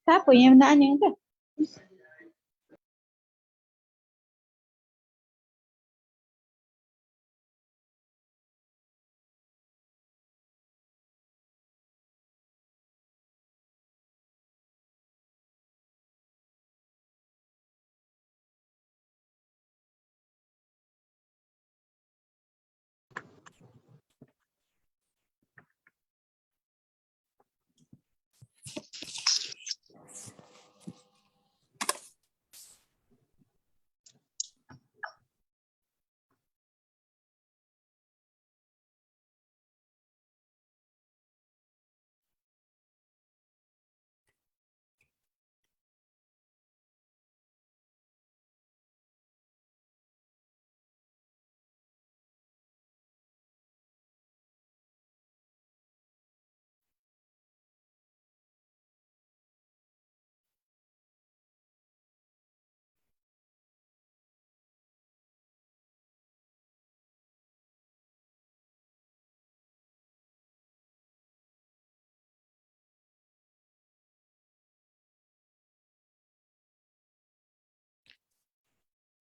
Siapa yang nak tanya tu?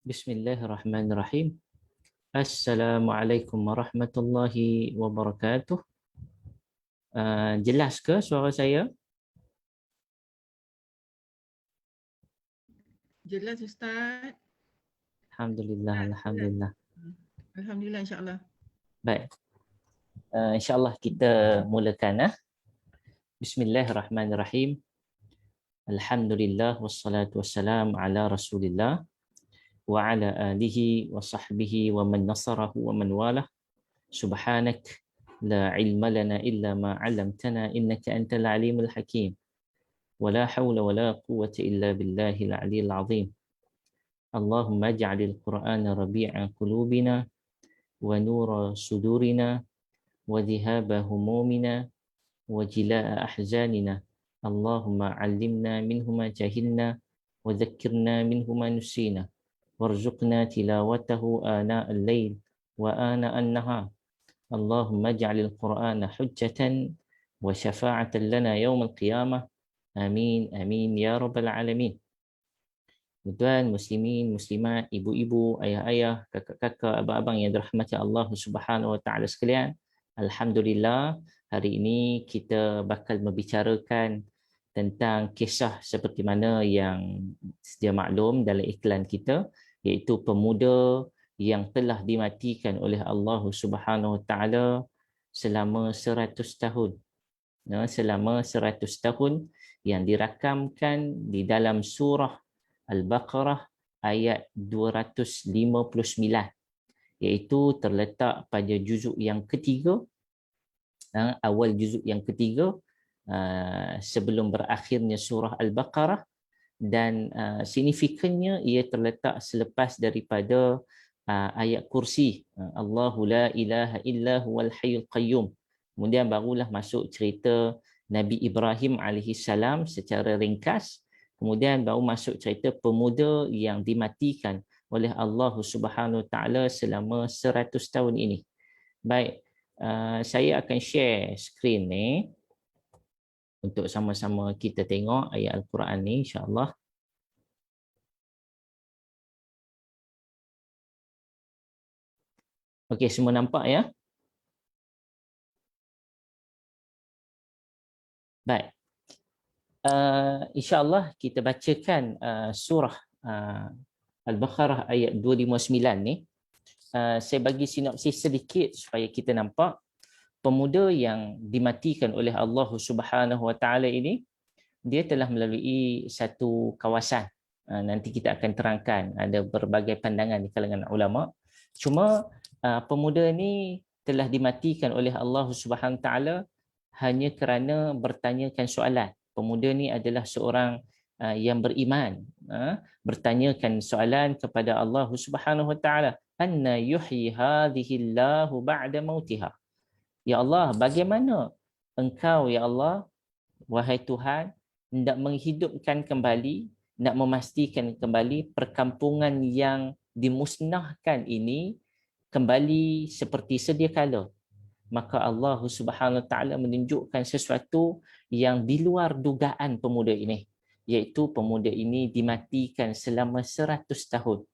Bismillahirrahmanirrahim. Assalamualaikum warahmatullahi wabarakatuh. Jelas ke suara saya? Jelas Ustaz. Alhamdulillah, alhamdulillah. Alhamdulillah, insyaAllah. Baik. InsyaAllah kita mulakan. Bismillahirrahmanirrahim. Alhamdulillah wassalatu wassalam ala Rasulillah wa ala alihi wa sahbihi wa man nasarahu wa man walah. Subhanak la ilma lana illa ma 'allamtana innaka antal alimul hakim. ولا حول ولا قوة إلا بالله العلي العظيم. اللهم اجعل القرآن ربيع قلوبنا ونور صدورنا وذهاب همومنا وجلاء أحزاننا. اللهم علمنا منه ما جهلنا وذكرنا منه ما نسينا وارزقنا تلاوته آناء الليل وآناء النهار. اللهم اجعل القرآن حجة وشفاعة لنا يوم القيامة. Amin, amin, ya rabbal alamin. Tuan, muslimin, muslimat, ibu-ibu, ayah-ayah, kakak-kakak, abang-abang yang dirahmati Allah Subhanahu Wa Taala sekalian. Alhamdulillah, hari ini kita bakal membicarakan tentang kisah seperti mana yang sedia maklum dalam iklan kita, iaitu pemuda yang telah dimatikan oleh Allah Subhanahu Wa Taala selama 100 tahun. Selama 100 tahun yang dirakamkan di dalam surah Al-Baqarah ayat 259, iaitu terletak pada juzuk yang ketiga, awal juzuk yang ketiga sebelum berakhirnya surah Al-Baqarah, dan signifikannya ia terletak selepas daripada ayat kursi Allahu la ilaha illa huwal hayyul qayyum. Kemudian barulah masuk cerita Nabi Ibrahim alaihissalam secara ringkas. Kemudian baru masuk cerita pemuda yang dimatikan oleh Allah Subhanahu Wa Taala selama 100 tahun ini. Baik, saya akan share skrin ni untuk sama-sama kita tengok ayat Al-Quran ni, insya-Allah. Okey, semua nampak ya? Baik. InsyaAllah kita bacakan surah Al-Baqarah ayat 259 ni. Saya bagi sinopsis sedikit supaya kita nampak pemuda yang dimatikan oleh Allah Subhanahu Wa Taala ini, dia telah melalui satu kawasan. Nanti kita akan terangkan, ada berbagai pandangan di kalangan ulama. Cuma pemuda ni telah dimatikan oleh Allah Subhanahu Wa Taala hanya kerana bertanyakan soalan. Pemuda ni adalah seorang yang beriman, bertanyakan soalan kepada Allah Subhanahu Wa Taala, anna yuhyi hadhihi Allahu ba'da mautiha. Ya Allah, bagaimana Engkau ya Allah, wahai Tuhan, hendak menghidupkan kembali, nak memastikan kembali perkampungan yang dimusnahkan ini kembali seperti sedia kala. Maka Allah Subhanahu Wa Taala menunjukkan sesuatu yang di luar dugaan pemuda ini. iaitu pemuda ini dimatikan selama 100 tahun.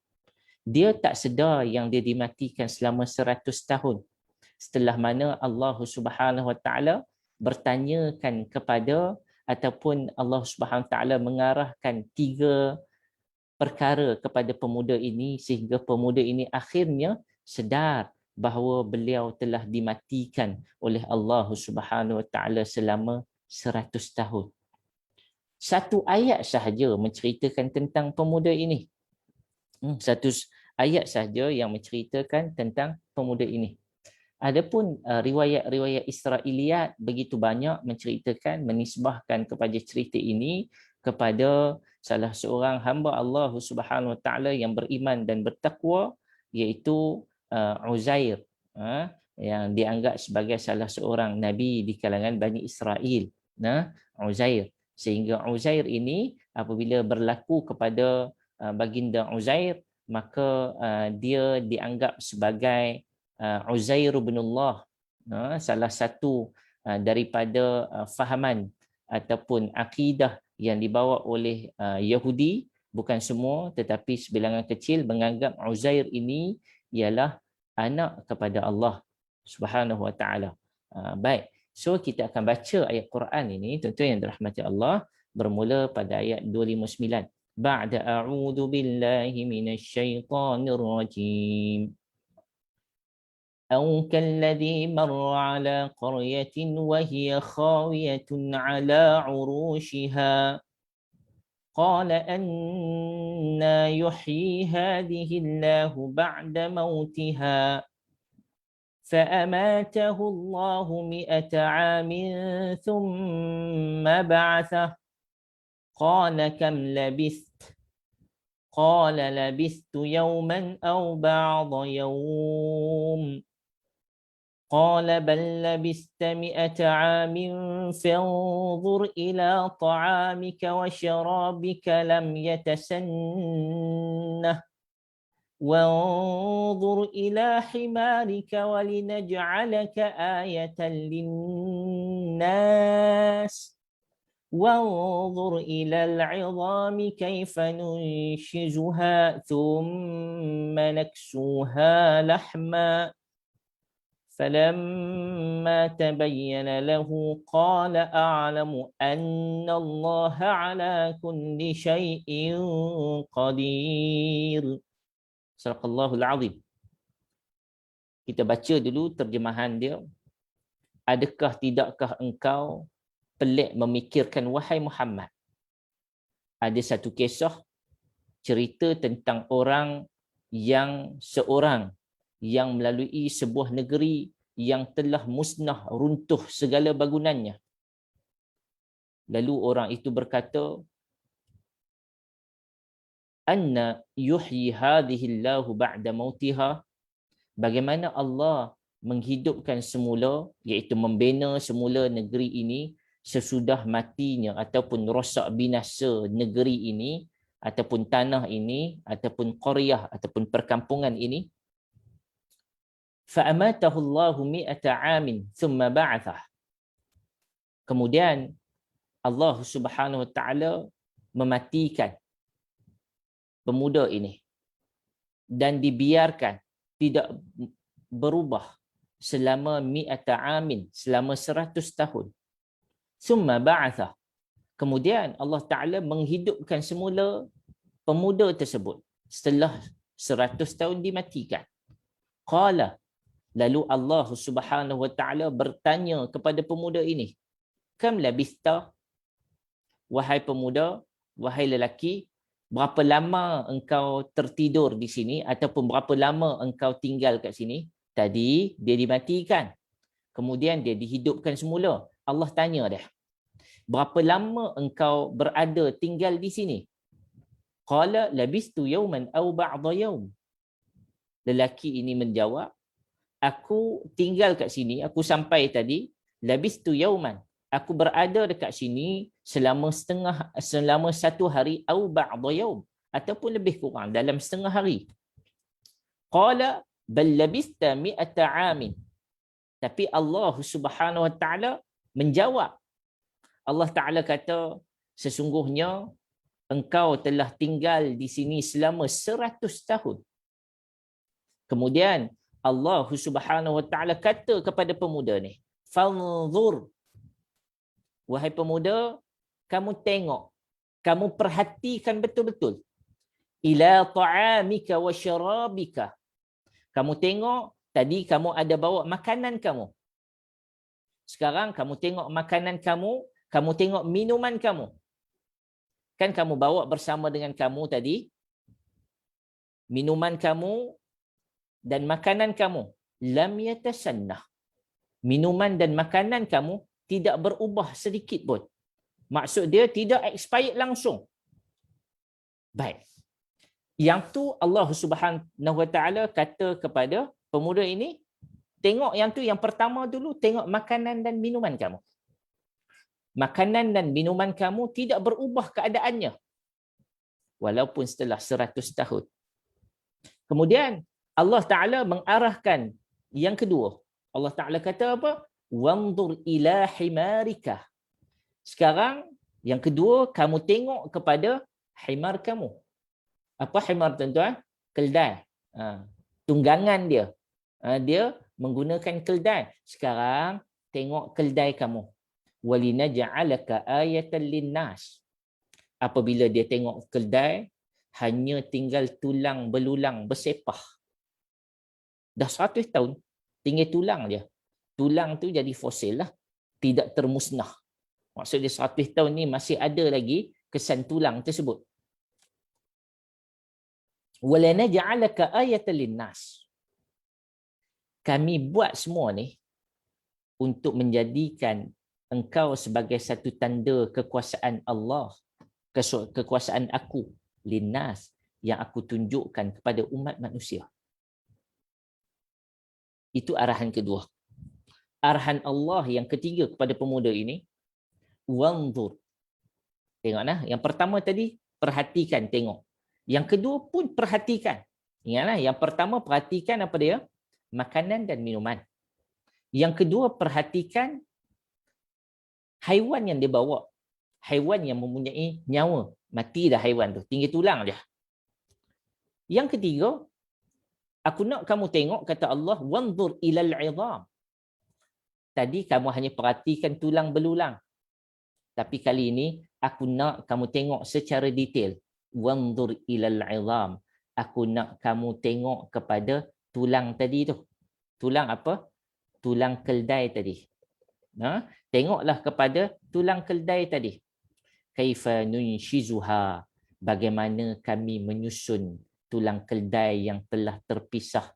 Dia tak sedar yang dia dimatikan selama 100 tahun. Setelah mana Allah Subhanahu Wa Taala bertanyakan kepada ataupun Allah Subhanahu Wa Taala mengarahkan 3 perkara kepada pemuda ini sehingga pemuda ini akhirnya sedar bahawa beliau telah dimatikan oleh Allah Subhanahu Wa Taala selama 100 tahun. Satu ayat sahaja menceritakan tentang pemuda ini. Satu ayat sahaja yang menceritakan tentang pemuda ini. Adapun riwayat-riwayat Israiliyat begitu banyak menceritakan, menisbahkan kepada cerita ini kepada salah seorang hamba Allah Subhanahu Wa Taala yang beriman dan bertakwa, iaitu Uzair, yang dianggap sebagai salah seorang nabi di kalangan Bani Israel. Uzair. Sehingga Uzair ini apabila berlaku kepada baginda Uzair, maka dia dianggap sebagai Uzair bin Allah, salah satu daripada fahaman ataupun akidah yang dibawa oleh Yahudi, bukan semua tetapi sebilangan kecil menganggap Uzair ini ialah anak kepada Allah Subhanahu Wa Taala. Baik, so kita akan baca ayat Quran ini, tuan-tuan yang dirahmati Allah, bermula pada ayat 259. Ba'da a'udzu billahi minasyaitonir rajim. أو كالذي مر على قرية وهي خاوية على عروشها قال أنى يحيي هذه الله بعد موتها فأماته الله 100 عام ثم بعثه قال كم لبثت قال لبثت يوما أو بعض يوم قال بل لبثت 100 عام فانظر إلى طعامك وشرابك لم يتسنه وانظر إلى حمارك ولنجعلك آية للناس وانظر إلى العظام كيف ننشزها ثم نكسوها لحما فلما تبين له قال أعلم أن الله على كل شيء قدير. Sadaqallahul Azim. Kita baca dulu terjemahan dia. Adakah tidakkah engkau pelik memikirkan wahai Muhammad? Ada satu kisah cerita tentang seorang yang melalui sebuah negeri yang telah musnah, runtuh segala bangunannya. Lalu orang itu berkata, anna yuhyi hadhihi Allahu ba'da mautiha, bagaimana Allah menghidupkan semula, iaitu membina semula negeri ini sesudah matinya ataupun rosak binasa negeri ini ataupun tanah ini ataupun qaryah ataupun perkampungan ini. Fa'amatahu Allahu 100 amin thumma ba'athah. Kemudian Allah Subhanahu Wa Taala mematikan pemuda ini dan dibiarkan tidak berubah selama 100 amin, selama 100 tahun. Thumma ba'athah. Kemudian Allah Taala menghidupkan semula pemuda tersebut setelah 100 tahun dimatikan. Qala, lalu Allah Subhanahu Wa Taala bertanya kepada pemuda ini, kam labista, wahai pemuda, wahai lelaki, berapa lama engkau tertidur di sini ataupun berapa lama engkau tinggal kat sini? Tadi dia dimatikan, kemudian dia dihidupkan semula. Allah tanya dia, berapa lama engkau berada tinggal di sini? Qala labistu yawman aw ba'da yawm. Lelaki ini menjawab, aku tinggal kat sini, aku sampai tadi, labistu yawman, aku berada dekat sini selama satu hari, au ba'da yawm, ataupun lebih kurang dalam setengah hari. Qala bal labista 100 amin. Tapi Allah Subhanahu Wa Taala menjawab. Allah Taala kata, sesungguhnya engkau telah tinggal di sini selama 100 tahun. Kemudian Allah Subhanahu wa taala kata kepada pemuda ni, "Fanzur." Wahai pemuda, kamu tengok, kamu perhatikan betul-betul. Ila ta'amika wa syarabika. Kamu tengok, tadi kamu ada bawa makanan kamu. Sekarang kamu tengok makanan kamu, kamu tengok minuman kamu. Kan kamu bawa bersama dengan kamu tadi, minuman kamu dan makanan kamu. Lam yatasannah. Minuman dan makanan kamu tidak berubah sedikit pun. Maksud dia tidak expired langsung. Baik. Yang tu Allah Subhanahu wa taala kata kepada pemuda ini, tengok yang tu yang pertama dulu, tengok makanan dan minuman kamu. Makanan dan minuman kamu tidak berubah keadaannya walaupun setelah 100 tahun. Kemudian Allah Ta'ala mengarahkan yang kedua. Allah Ta'ala kata apa? Wanzur ila himarika. Sekarang yang kedua, kamu tengok kepada himar kamu. Apa himar tuan-tuan? Keldai. Tunggangan dia. Dia menggunakan keldai. Sekarang tengok keldai kamu. Walinaj'alaka ayatan linnas. Apabila dia tengok keldai, hanya tinggal tulang belulang bersepah. Dah 100 tahun, tinggal tulang dia. Tulang tu jadi fosil lah. Tidak termusnah. Maksudnya 100 tahun ni masih ada lagi kesan tulang tersebut. Walinaj'alaka ayatan linnas. Kami buat semua ni untuk menjadikan engkau sebagai satu tanda kekuasaan Allah, kekuasaan aku, linnas, yang aku tunjukkan kepada umat manusia. Itu arahan kedua. Arahan Allah yang ketiga kepada pemuda ini, wanzur. Tengok nah, yang pertama tadi perhatikan, tengok. Yang kedua pun perhatikan. Ingatlah, yang pertama perhatikan apa dia? Makanan dan minuman. Yang kedua perhatikan haiwan yang dia bawa. Haiwan yang mempunyai nyawa. Mati dah haiwan tu. Tinggal tulang je. Yang ketiga, aku nak kamu tengok, kata Allah, wanzur ilal 'idham. Tadi kamu hanya perhatikan tulang belulang. Tapi kali ini, aku nak kamu tengok secara detail. Wanzur ilal 'idham. Aku nak kamu tengok kepada tulang tadi tu. Tulang apa? Tulang keldai tadi. Tengoklah kepada tulang keldai tadi. Kaifa nunshizuha. Bagaimana kami menyusun tulang keldai yang telah terpisah.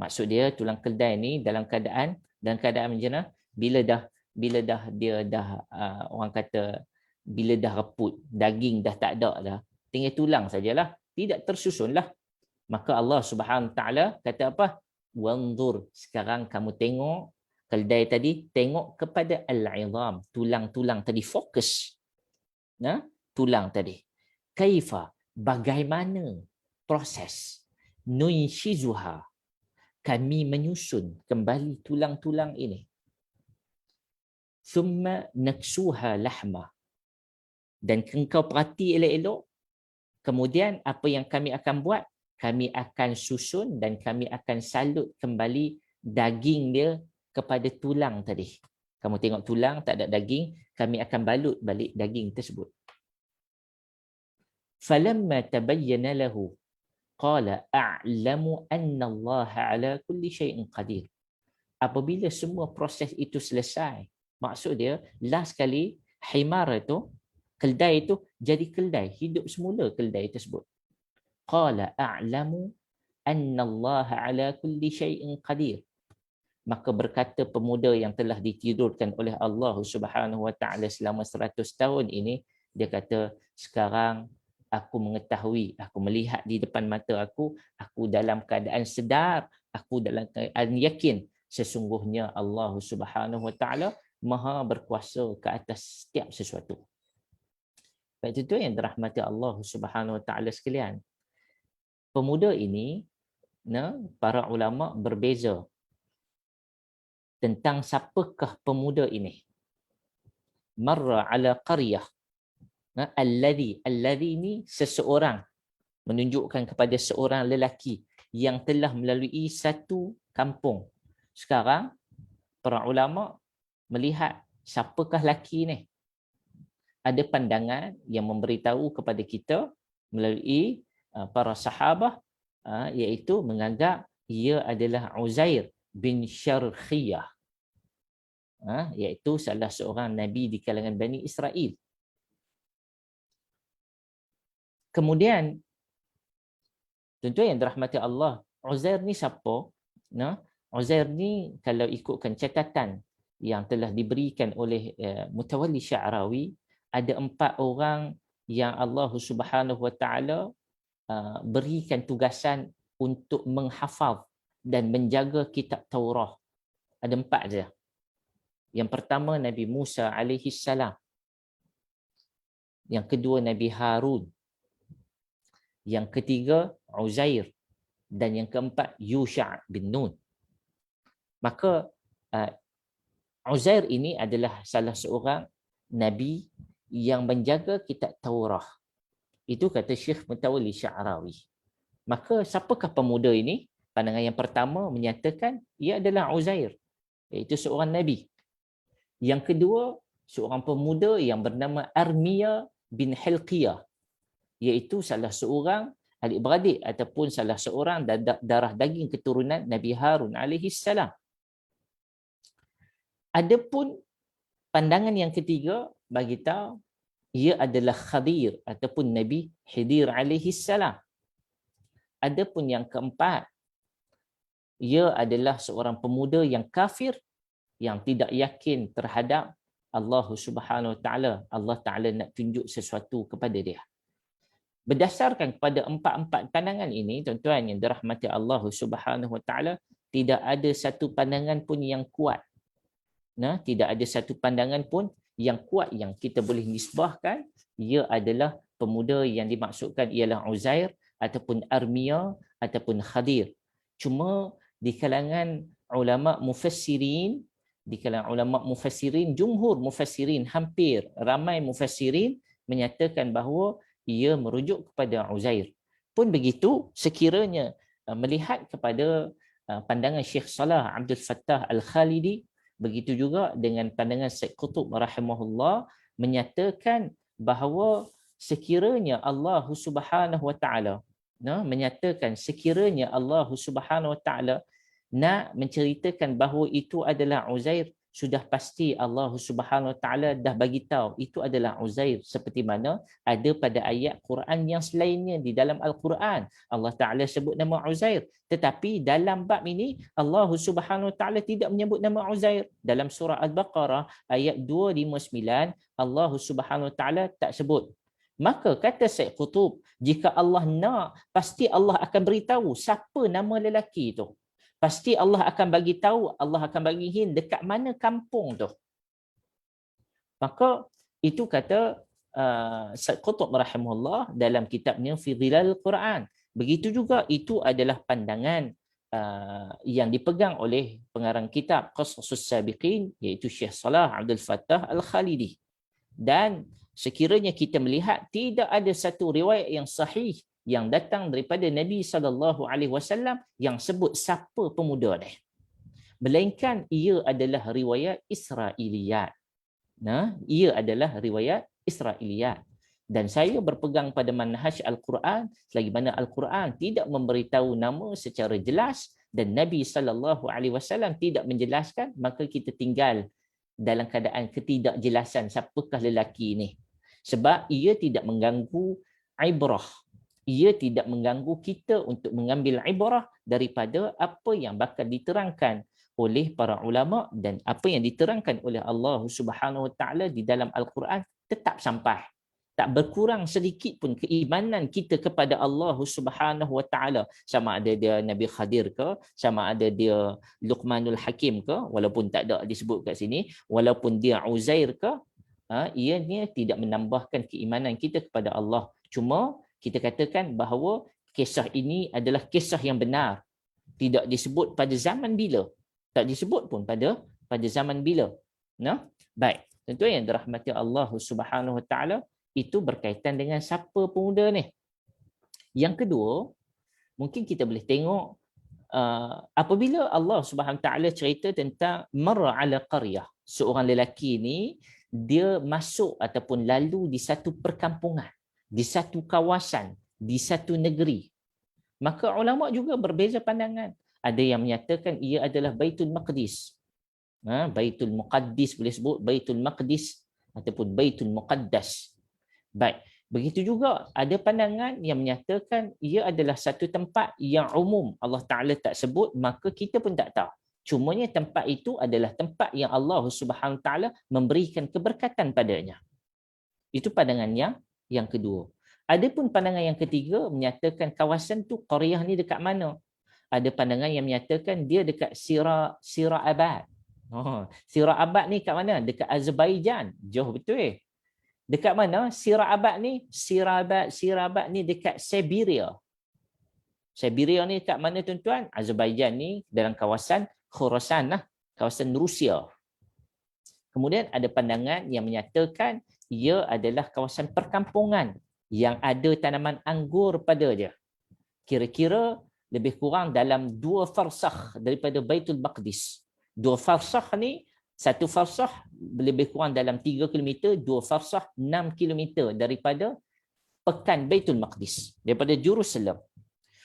Maksud dia tulang keldai ni dalam keadaan macam mana? Bila dah dia dah orang kata bila dah reput, daging dah tak ada dah, tinggal tulang sajalah, tidak tersusunlah. Maka Allah Subhanahu taala kata apa? Wanzur, sekarang kamu tengok keldai tadi, tengok kepada al-'idham, tulang-tulang tadi, fokus. Tulang tadi. Kaifa, bagaimana proses nunshizuha, kami menyusun kembali tulang-tulang ini. Thumma naksuha lahma, dan engkau perhati elok-elok, kemudian apa yang kami akan buat, kami akan susun dan kami akan salut kembali daging dia kepada tulang tadi. Kamu tengok tulang tak ada daging, kami akan balut balik daging tersebut. Falamma tabayyana lahu qala a'lamu anna Allah 'ala kulli syai'in qadir. Apabila semua proses itu selesai, maksud dia last kali himar itu, keldai itu jadi keldai, hidup semula keldai tersebut. Qala a'lamu anna Allah 'ala kulli syai'in qadir. Maka berkata pemuda yang telah ditidurkan oleh Allah Subhanahu wa taala selama 100 tahun ini, dia kata, sekarang aku mengetahui, aku melihat di depan mata aku dalam keadaan sedar, aku dalam keadaan yakin sesungguhnya Allah Subhanahu wa taala Maha berkuasa ke atas setiap sesuatu. Baik, itu yang dirahmati Allah Subhanahu wa taala sekalian. Pemuda ini, para ulama berbeza tentang siapakah pemuda ini. Marra ala qaryah, Alladhi ni seseorang, menunjukkan kepada seorang lelaki yang telah melalui satu kampung. Sekarang para ulama melihat siapakah lelaki ni. Ada pandangan yang memberitahu kepada kita melalui para sahabah, iaitu menganggap ia adalah Uzair bin Syarkhiyah, iaitu salah seorang nabi di kalangan Bani Israel. Kemudian, tuan-tuan yang dirahmati Allah, Uzair ni siapa? Uzair ni kalau ikutkan catatan yang telah diberikan oleh Mutawalli Sya'rawi, ada 4 orang yang Allah Subhanahu Wa Taala berikan tugasan untuk menghafaz dan menjaga kitab Taurat. Ada 4 saja. Yang pertama Nabi Musa alaihi salam. Yang kedua Nabi Harun. Yang ketiga Uzair, dan yang keempat Yusha' bin Nun. Maka Uzair ini adalah salah seorang nabi yang menjaga kitab Taurah. Itu kata Syekh Mutawalli Sya'rawi. Maka siapakah pemuda ini? Pandangan yang pertama menyatakan ia adalah Uzair, iaitu seorang nabi. Yang kedua, seorang pemuda yang bernama Armia bin Hilqiyah, iaitu salah seorang adik-beradik ataupun salah seorang darah daging keturunan Nabi Harun alaihi salam. Adapun pandangan yang ketiga bagi tahu ia adalah Khadir ataupun Nabi Khidir alaihi salam. Adapun yang keempat, ia adalah seorang pemuda yang kafir yang tidak yakin terhadap Allah Subhanahu Wa Taala. Allah Taala nak tunjuk sesuatu kepada dia. Berdasarkan kepada 4 pandangan ini, tuan-tuan yang dirahmati Allah Subhanahu Wa Taala, tidak ada satu pandangan pun yang kuat. Tidak ada satu pandangan pun yang kuat yang kita boleh nisbahkan ia adalah pemuda yang dimaksudkan ialah Uzair ataupun Armia ataupun Khadir. Cuma di kalangan ulama mufassirin, jumhur mufassirin, hampir ramai mufassirin menyatakan bahawa ia merujuk kepada Uzair. Pun begitu, sekiranya melihat kepada pandangan Syekh Salah Abdul Fattah Al-Khalidi, begitu juga dengan pandangan Syekh Qutb rahimahullah, menyatakan bahawa sekiranya Allah Subhanahu Wa Taala menyatakan sekiranya Allah Subhanahu Wa Taala nak menceritakan bahawa itu adalah Uzair, sudah pasti Allah Subhanahu Wa Taala dah bagi tahu itu adalah Uzair, seperti mana ada pada ayat Quran yang selainnya. Di dalam Al-Quran Allah Taala sebut nama Uzair, tetapi dalam bab ini Allah Subhanahu Wa Taala tidak menyebut nama Uzair. Dalam surah Al-Baqarah ayat 259 Allah Subhanahu Wa Taala tak sebut. Maka kata Syekh Qutb, jika Allah nak, pasti Allah akan beritahu siapa nama lelaki itu. Pasti Allah akan bagi tahu, Allah akan bagi hint dekat mana kampung tu. Maka itu kata Syekh Qutb rahimahullah dalam kitabnya Fi Dhilal Quran. Begitu juga itu adalah pandangan yang dipegang oleh pengarang kitab Qasasus Sabiqin, iaitu Syekh Salah Abdul Fattah Al-Khalidi. Dan sekiranya kita melihat tidak ada satu riwayat yang sahih yang datang daripada Nabi SAW yang sebut siapa pemuda ni, melainkan ia adalah riwayat Israiliyat. Ia adalah riwayat Israiliyat. Dan saya berpegang pada manhaj Al-Quran, selagi mana Al-Quran tidak memberitahu nama secara jelas dan Nabi SAW tidak menjelaskan, maka kita tinggal dalam keadaan ketidakjelasan siapakah lelaki ini. Sebab ia tidak mengganggu ibrah. Ia tidak mengganggu kita untuk mengambil ibrah daripada apa yang bakal diterangkan oleh para ulama dan apa yang diterangkan oleh Allah Subhanahu Wa Taala di dalam Al-Quran tetap sampai. Tak berkurang sedikit pun keimanan kita kepada Allah Subhanahu Wa Taala, sama ada dia Nabi Khadir ke, sama ada dia Luqmanul Hakim ke, walaupun tak ada disebut kat sini, walaupun dia Uzair ke, ianya tidak menambahkan keimanan kita kepada Allah. Cuma kita katakan bahawa kisah ini adalah kisah yang benar. Tidak disebut pada zaman bila. Tak disebut pun pada zaman bila. Baik. Tentu yang dirahmati Allah Subhanahu Wa Taala, Itu berkaitan dengan siapa pemuda ni. Yang kedua, mungkin kita boleh tengok apabila Allah Subhanahu Taala cerita tentang marra ala qaryah, seorang lelaki ni dia masuk ataupun lalu di satu perkampungan, di satu kawasan, di satu negeri. Maka ulama juga berbeza pandangan. Ada yang menyatakan ia adalah Baitul Maqdis. Baitul Muqaddis boleh sebut, Baitul Maqdis ataupun Baitul Muqaddas. Baik. Begitu juga ada pandangan yang menyatakan ia adalah satu tempat yang umum. Allah Ta'ala tak sebut, maka kita pun tak tahu. Cumanya tempat itu adalah tempat yang Allah Subhanahu Ta'ala memberikan keberkatan padanya. Itu pandangan yang kedua. Adapun pandangan yang ketiga menyatakan kawasan tu Qaryah ni dekat mana? Ada pandangan yang menyatakan dia dekat Sira Abad. Sira Abad ni kat mana? Dekat Azerbaijan. Jauh betul. Dekat mana? Sira Abad ni? Sira Abad ni dekat Siberia. Siberia ni kat mana tuan-tuan? Azerbaijan ni dalam kawasan Khorasan lah, kawasan Rusia. Kemudian ada pandangan yang menyatakan ia adalah kawasan perkampungan yang ada tanaman anggur pada dia. Kira-kira lebih kurang dalam 2 farsakh daripada Baitul Maqdis. 2 farsakh ni, 1 farsakh lebih kurang dalam 3 km, 2 farsakh 6 km daripada pekan Baitul Maqdis, daripada Jerusalem.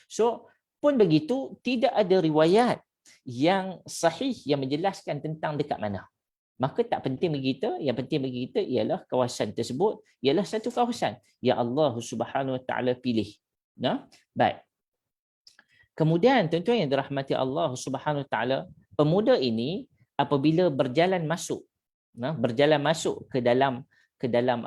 So, pun begitu, tidak ada riwayat yang sahih yang menjelaskan tentang dekat mana. Maka tak penting bagi kita, yang penting bagi kita ialah kawasan tersebut ialah satu kawasan yang Allah Subhanahu Wa Taala pilih. Nah, baik. Kemudian tuan-tuan yang dirahmati Allah Subhanahu Wa Taala, pemuda ini apabila berjalan masuk ke dalam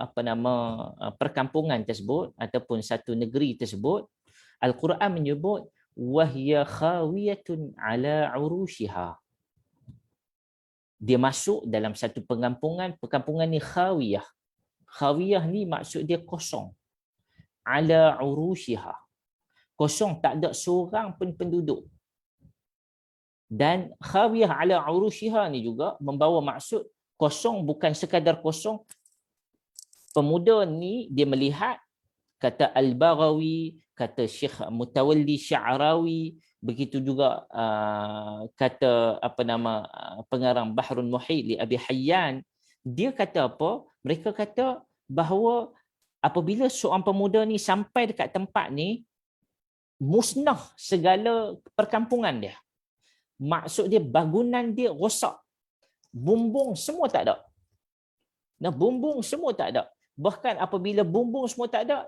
perkampungan tersebut ataupun satu negeri tersebut, Al-Quran menyebut wahya khawiyatun ala urushiha. Dia masuk dalam satu perkampungan ni khawiyah. Khawiyah ni maksud dia kosong. Ala urushiha. Kosong, tak ada seorang pun penduduk. Dan khawiyah ala urushiha ni juga membawa maksud kosong, bukan sekadar kosong. Pemuda ni dia melihat, kata Al-Baghawi, kata Syekh Mutawalli Sya'rawi, begitu juga kata pengarang Bahrul Muhit li Abi Hayyan, dia kata apa? Mereka kata bahawa apabila seorang pemuda ni sampai dekat tempat ni, musnah segala perkampungan dia. Maksud dia bangunan dia rosak. Bumbung semua tak ada. Bumbung semua tak ada. Bahkan apabila bumbung semua tak ada,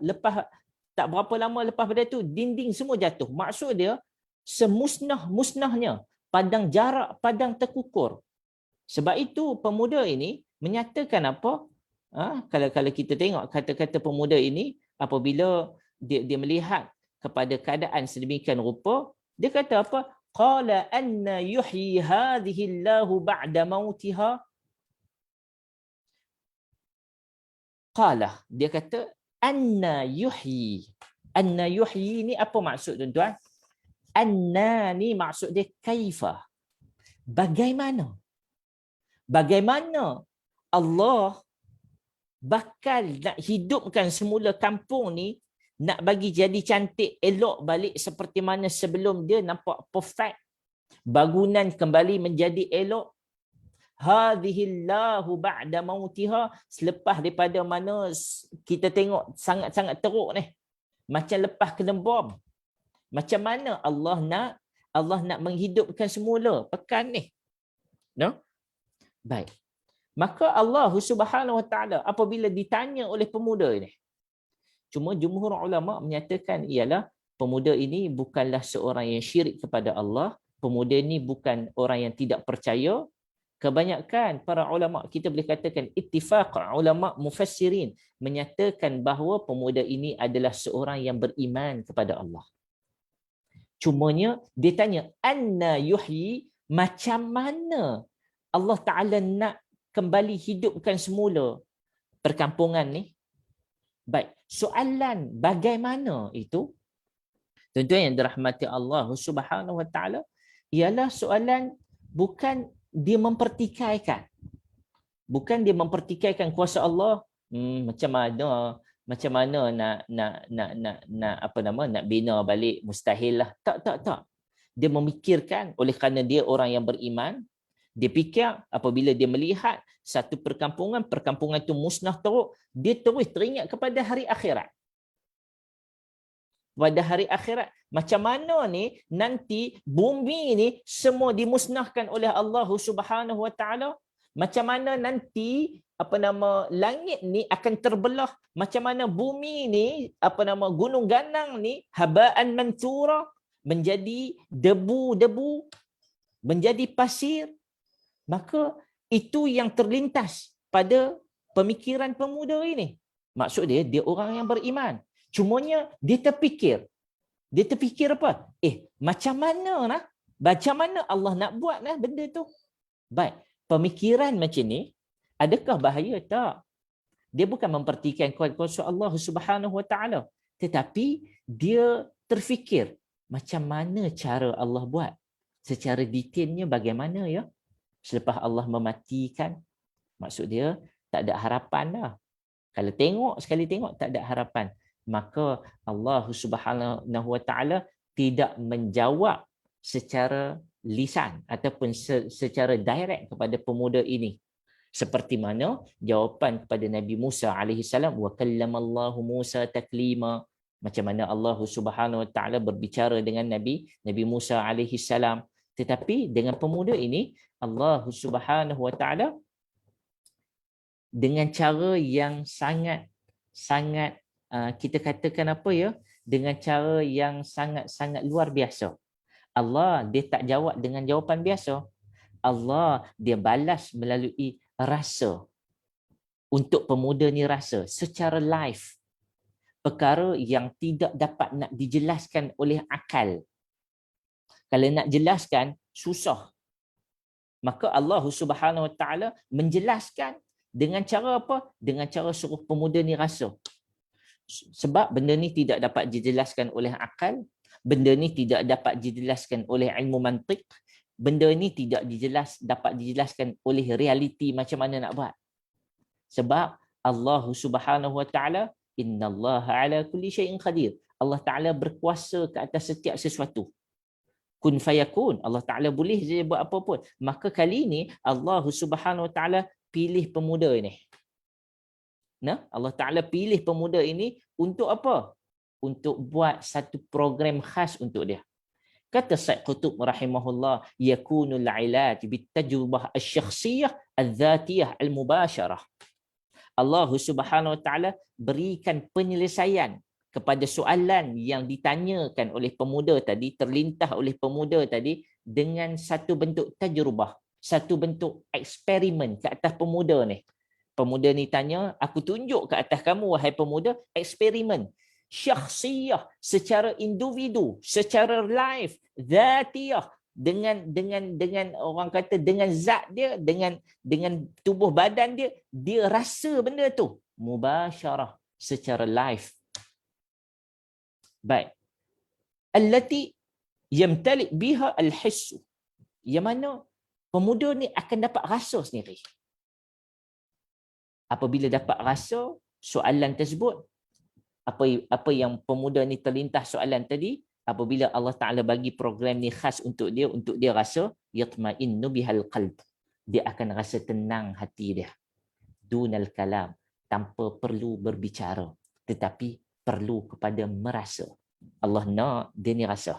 tak berapa lama lepas pada tu dinding semua jatuh. Maksud dia semusnah-musnahnya, padang jarak, padang terkukur. Sebab itu pemuda ini menyatakan apa? Kalau kita tengok kata-kata pemuda ini, apabila dia melihat kepada keadaan sedemikian rupa, dia kata apa? Qala anna yuhyi hadhihi Allahu ba'da mautiha. Qala, dia kata anna yuhyi. Anna yuhyi ni apa maksud tuan-tuan? Anna ni maksud dia kaifa. Bagaimana? Bagaimana Allah bakal nak hidupkan semula kampung ni, nak bagi jadi cantik, elok balik seperti mana sebelum dia, nampak perfect. Bangunan kembali menjadi elok. Hadhillahu ba'da mautiha, selepas daripada mana kita tengok sangat-sangat teruk ni. Macam lepas kena bom. Macam mana Allah nak menghidupkan semula pekan ni. No? Baik. Maka Allah Subhanahu Wa Taala apabila ditanya oleh pemuda ini, cuma jumhur ulama menyatakan ialah pemuda ini bukanlah seorang yang syirik kepada Allah, pemuda ini bukan orang yang tidak percaya. Kebanyakan para ulama, kita boleh katakan ittifaq ulama mufassirin menyatakan bahawa pemuda ini adalah seorang yang beriman kepada Allah. Cumanya dia tanya anna yuhyi, macam mana Allah Ta'ala nak kembali hidupkan semula perkampungan ni. Baik, soalan bagaimana itu, tuan-tuan yang dirahmati Allah Subhanahu Wa Ta'ala, ialah soalan bukan dia mempertikaikan. Bukan dia mempertikaikan kuasa Allah, Macam mana nak bina balik, mustahil lah. Tak. Dia memikirkan, oleh kerana dia orang yang beriman, dia fikir apabila dia melihat satu perkampungan itu musnah teruk, dia terus teringat kepada hari akhirat. Pada hari akhirat, macam mana ni nanti bumi ni semua dimusnahkan oleh Allah Subhanahu Wa Taala? Macam mana nanti langit ni akan terbelah? Macam mana bumi ni gunung ganang ni habaan mansura, menjadi debu-debu, menjadi pasir? Maka itu yang terlintas pada pemikiran pemuda ini. Maksud dia orang yang beriman. Cumanya dia terfikir apa? Macam mana Allah nak buat benda tu? Baik, pemikiran macam ni, adakah bahaya? Tak. Dia bukan mempertikaikan kuasa Allah Subhanahu Wa Taala, tetapi dia terfikir macam mana cara Allah buat. Secara detailnya bagaimana ya? Selepas Allah mematikan, maksud dia tak ada harapan dah. Kalau sekali tengok tak ada harapan, maka Allah Subhanahu Wa Taala tidak menjawab secara lisan ataupun secara direct kepada pemuda ini. Seperti mana jawapan kepada Nabi Musa alaihi salam, wa kallamallahu Musa taklima. Macam mana Allah Subhanahu Wa Taala berbicara dengan Nabi Musa alaihi salam. Tetapi dengan pemuda ini, Allah Subhanahu Wa Taala dengan cara yang sangat kita katakan dengan cara yang sangat luar biasa. Allah dia tak jawab dengan jawapan biasa. Allah dia balas melalui rasa. Untuk pemuda ni rasa secara live. Perkara yang tidak dapat nak dijelaskan oleh akal. Kalau nak jelaskan susah. Maka Allah Subhanahu Wa Taala menjelaskan dengan cara apa? Dengan cara suruh pemuda ni rasa. Sebab benda ni tidak dapat dijelaskan oleh akal, benda ni tidak dapat dijelaskan oleh ilmu mantik, benda ni tidak dapat dijelaskan oleh realiti macam mana nak buat. Sebab Allah Subhanahu Wa Taala, innallaha ala kulli syai'in qadir. Allah Taala berkuasa ke atas setiap sesuatu. Kun fayakun, Allah Taala boleh je buat apa pun. Maka kali ini Allah Subhanahu Wa Taala pilih pemuda ini. Allah Ta'ala pilih pemuda ini untuk apa? Untuk buat satu program khas untuk dia. Kata Syekh Qutb rahimahullah, yakunul ilaj bitajrubah asy-syakhsiyah adz-dzatiyah al-mubasyarah. Allah Subhanahu Wa Ta'ala berikan penyelesaian kepada soalan yang ditanyakan oleh pemuda tadi, terlintas oleh pemuda tadi dengan satu bentuk tajrubah, satu bentuk eksperimen ke atas pemuda ni. Pemuda ni tanya, aku tunjuk ke atas kamu wahai pemuda, eksperimen syakhsiyah, secara individu, secara live, zatiyah, dengan orang kata dengan zat dia, dengan tubuh badan dia rasa benda tu mubasyarah, secara live. Baik. Allati yamtali biha al-hiss. Yang mana pemuda ni akan dapat rasa sendiri. Apabila dapat rasa soalan tersebut, apa yang pemuda ni terlintas soalan tadi, apabila Allah Ta'ala bagi program ni khas untuk dia rasa, yatma'innu bihal qalb. Dia akan rasa tenang hati dia. Dunal kalam, tanpa perlu berbicara, tetapi perlu kepada merasa. Allah nak dia ni rasa.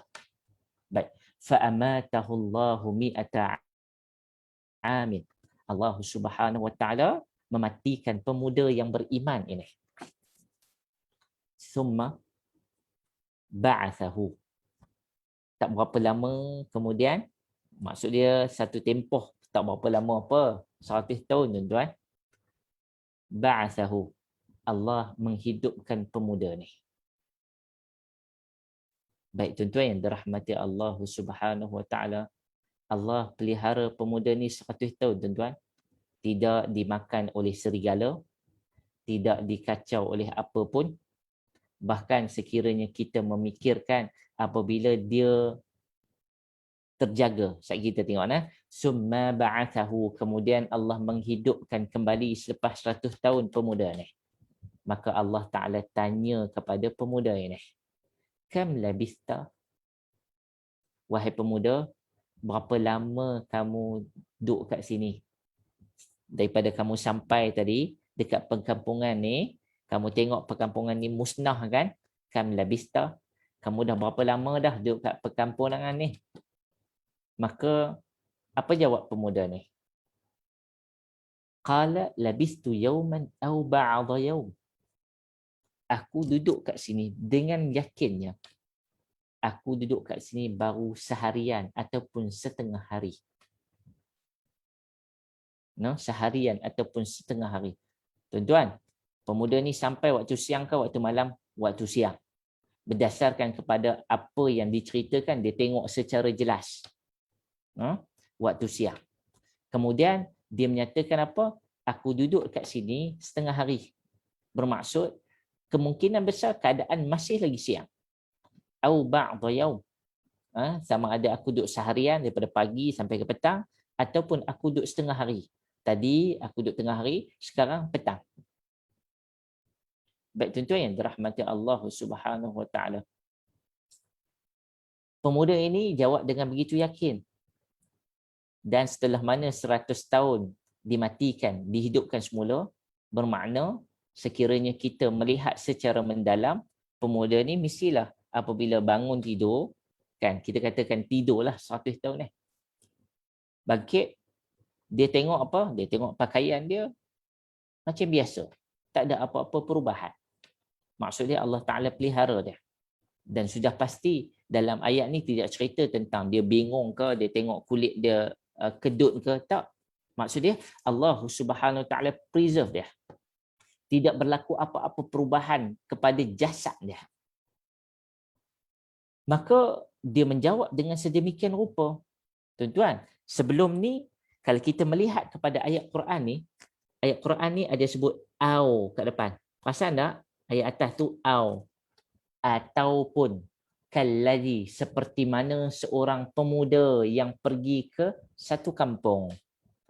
Baik. Fa'amatahu Allahu mi'ata amin. Allah Subhanahu Wa Ta'ala mematikan pemuda yang beriman ini. Summa ba'athahu. Tak berapa lama kemudian, maksud dia satu tempoh, tak berapa lama apa, 100 tahun tuan-tuan. Ba'athahu. Allah menghidupkan pemuda ni. Baik tuan-tuan yang dirahmati Allah Subhanahu Wa Ta'ala, Allah pelihara pemuda ni 100 tahun tuan-tuan. Tidak dimakan oleh serigala, tidak dikacau oleh apa pun. Bahkan sekiranya kita memikirkan apabila dia terjaga, saat kita tengok summa ba'athahu, kemudian Allah menghidupkan kembali selepas 100 tahun pemuda ni. Maka Allah Ta'ala tanya kepada pemuda ini, kam labista? Wahai pemuda, berapa lama kamu duduk kat sini? Daripada kamu sampai tadi dekat perkampungan ni, kamu tengok perkampungan ni musnah kan? Kam labista? Kamu dah berapa lama dah duduk kat perkampungan ni? Maka apa jawab pemuda ni? Qala labistu yawman aw ba'dha yawm. Aku duduk kat sini dengan yakinnya aku duduk kat sini baru seharian ataupun setengah hari. No, seharian ataupun setengah hari. Tuan-tuan, pemuda ni sampai waktu siang ke waktu malam? Waktu siang. Berdasarkan kepada apa yang diceritakan, dia tengok secara jelas. No? Waktu siang. Kemudian dia menyatakan apa? Aku duduk kat sini setengah hari. Bermaksud kemungkinan besar keadaan masih lagi siang. Au ba'dha yaum. Sama ada aku duduk seharian daripada pagi sampai ke petang ataupun aku duduk setengah hari. Tadi aku duduk tengah hari, sekarang petang. Baik tuan-tuan yang dirahmati Allah Subhanahu Wa Taala. Pemuda ini jawab dengan begitu yakin. Dan setelah mana 100 tahun dimatikan, dihidupkan semula, bermakna sekiranya kita melihat secara mendalam, pemuda ni mestilah apabila bangun tidur, kan kita katakan tidurlah 100 tahun ni. Bangkit, dia tengok apa? Dia tengok pakaian dia macam biasa. Tak ada apa-apa perubahan. Maksudnya Allah Ta'ala pelihara dia. Dan sudah pasti dalam ayat ni tidak cerita tentang dia bingung ke, dia tengok kulit dia kedut ke, tak. Maksudnya Allah Subhanahu Wa Ta'ala preserve dia. Tidak berlaku apa-apa perubahan kepada jasad dia. Maka dia menjawab dengan sedemikian rupa. Tuan-tuan, sebelum ni kalau kita melihat kepada ayat Quran ni ada sebut au kat depan. Perasan tak? Ayat atas tu au. Ataupun kalladhi, seperti mana seorang pemuda yang pergi ke satu kampung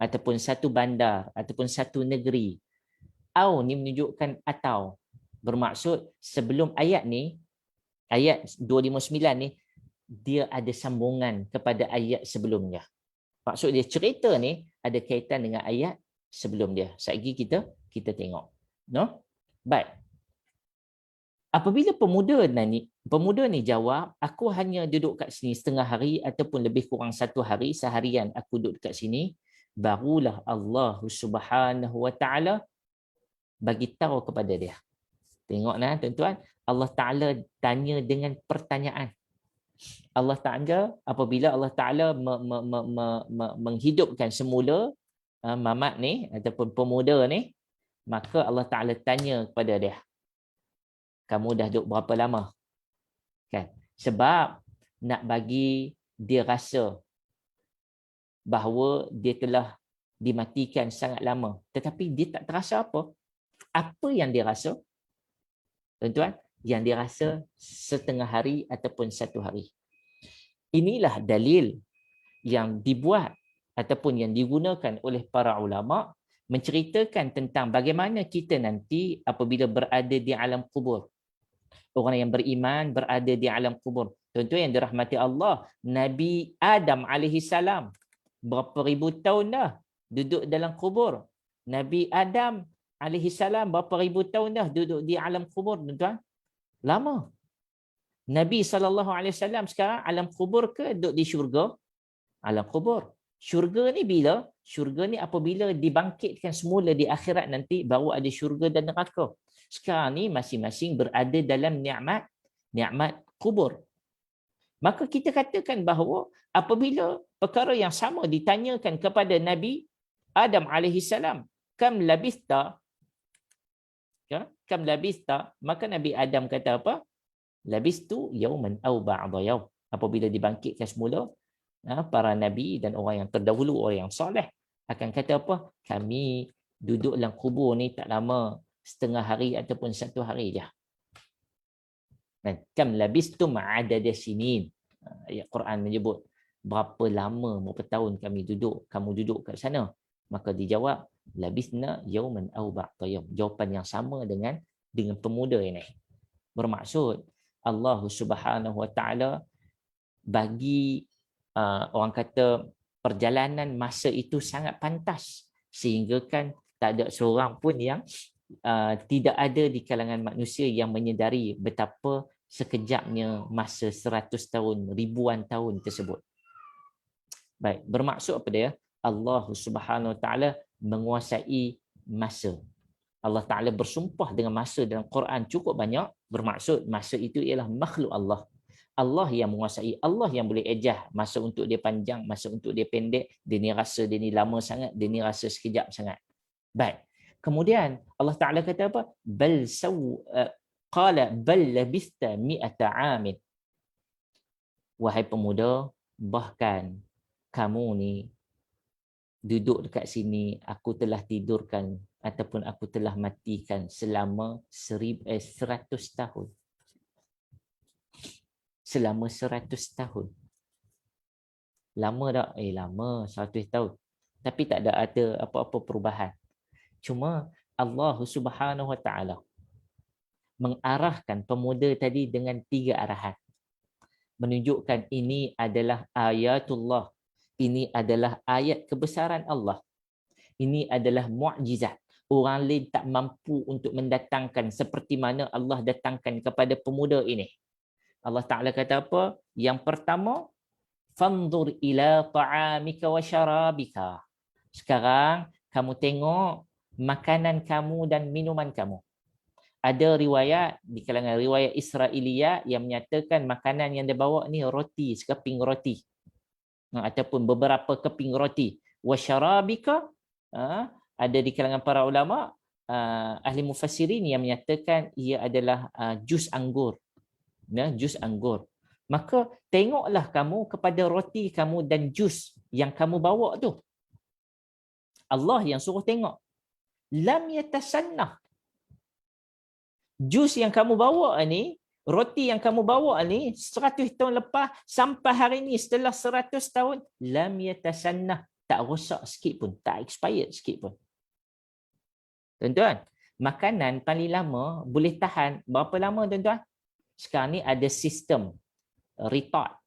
ataupun satu bandar ataupun satu negeri. Au ni menunjukkan atau. Bermaksud sebelum ayat ni, ayat 259 ni, dia ada sambungan kepada ayat sebelumnya. Maksud dia cerita ni ada kaitan dengan ayat sebelum dia. Sekejap kita tengok. No? Baik. Apabila pemuda ni jawab, aku hanya duduk kat sini setengah hari ataupun lebih kurang satu hari, seharian aku duduk kat sini, barulah Allah Subhanahu Wa Ta'ala bagi tahu kepada dia. Tengoklah tuan-tuan, Allah Ta'ala tanya dengan pertanyaan. Allah Ta'ala, apabila Allah Ta'ala menghidupkan semula mamat ni ataupun pemuda ni, maka Allah Ta'ala tanya kepada dia, kamu dah duduk berapa lama? Kan? Sebab nak bagi dia rasa bahawa dia telah dimatikan sangat lama. Tetapi dia tak terasa apa. Apa yang dia rasa? Tuan-tuan, yang dia rasa setengah hari ataupun satu hari. Inilah dalil yang dibuat ataupun yang digunakan oleh para ulama menceritakan tentang bagaimana kita nanti apabila berada di alam kubur. Orang yang beriman berada di alam kubur. Tuan-tuan yang dirahmati Allah, Nabi Adam alaihissalam berapa ribu tahun dah duduk dalam kubur. Nabi Adam alaihissalam berapa ribu tahun dah duduk di alam kubur, tuan-tuan? Lama. Nabi SAW sekarang alam kubur ke duduk di syurga? Alam kubur. Syurga ni bila? Syurga ni apabila dibangkitkan semula di akhirat nanti, baru ada syurga dan neraka. Sekarang ni masing-masing berada dalam nikmat kubur. Maka kita katakan bahawa apabila perkara yang sama ditanyakan kepada Nabi Adam alaihissalam, kam labista, ya, kam labista, maka Nabi Adam kata apa? Labistu yauman aw ba'dha yaum. Apabila dibangkitkan semula, para nabi dan orang yang terdahulu, orang yang soleh akan kata apa? Kami duduk dalam kubur ni tak lama, setengah hari ataupun satu hari je. Dan kam labistum adada sinin. Ayat Quran menyebut berapa lama, berapa tahun kamu duduk kat sana. Maka dijawab labisna yauman aw ba'dha yaum. Jawapan yang sama dengan dengan pemuda ini. Bermaksud Allah Subhanahu Wa Taala bagi orang kata perjalanan masa itu sangat pantas sehingga kan tak ada seorang pun yang tidak ada di kalangan manusia yang menyedari betapa sekejapnya masa 100 tahun, ribuan tahun tersebut. Baik, bermaksud apa dia? Allah Subhanahu Wa Taala menguasai masa. Allah Ta'ala bersumpah dengan masa dalam Quran cukup banyak, bermaksud masa itu ialah makhluk Allah. Allah yang menguasai, Allah yang boleh ejah masa untuk dia panjang, masa untuk dia pendek, dia ni rasa dia ni lama sangat, dia ni rasa sekejap sangat. Baik. Kemudian Allah Ta'ala kata apa? Qala bal labista mi'ata amin. Wahai pemuda, bahkan kamu ni duduk dekat sini, aku telah tidurkan ataupun aku telah matikan selama 100 tahun. Selama 100 tahun. Lama tak? Lama, 100 tahun. Tapi tak ada apa-apa perubahan. Cuma Allah Subhanahu Wa Taala mengarahkan pemuda tadi dengan 3 arahan. Menunjukkan ini adalah ayatullah. Ini adalah ayat kebesaran Allah. Ini adalah mukjizat. Orang lain tak mampu untuk mendatangkan seperti mana Allah datangkan kepada pemuda ini. Allah Ta'ala kata apa? Yang pertama, fanzur ila ta'amika wa syarabika. Sekarang kamu tengok makanan kamu dan minuman kamu. Ada riwayat di kalangan riwayat Israiliyah yang menyatakan makanan yang dia bawa ni roti, sekeping roti. Ataupun beberapa keping roti. Wa syarabika, ada di kalangan para ulama ahli mufassirin yang menyatakan ia adalah jus anggur. Jus anggur. Maka tengoklah kamu kepada roti kamu dan jus yang kamu bawa tu. Allah yang suruh tengok. Lam yatasannah. Jus yang kamu bawa ni, roti yang kamu bawa ni 100 tahun lepas sampai hari ni setelah 100 tahun lam yatasannah, tak rosak sikit pun, tak expired sikit pun. Tuan-tuan, makanan paling lama boleh tahan berapa lama tuan-tuan? Sekarang ni ada sistem retard.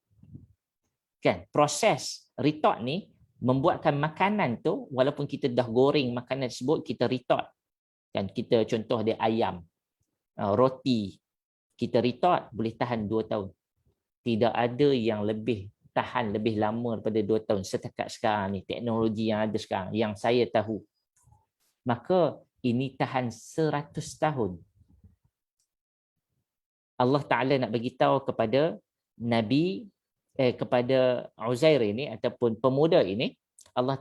Kan, proses retard ni membuatkan makanan tu walaupun kita dah goreng makanan tersebut kita retard. Kan, kita contoh dia ayam, roti, kita retard boleh tahan 2 tahun. Tidak ada yang lebih tahan lebih lama daripada 2 tahun setakat sekarang ni, teknologi yang ada sekarang yang saya tahu. Maka ini tahan 100 tahun. Allah Ta'ala nak bagi tahu kepada Nabi kepada Uzair ini ataupun pemuda ini, Allah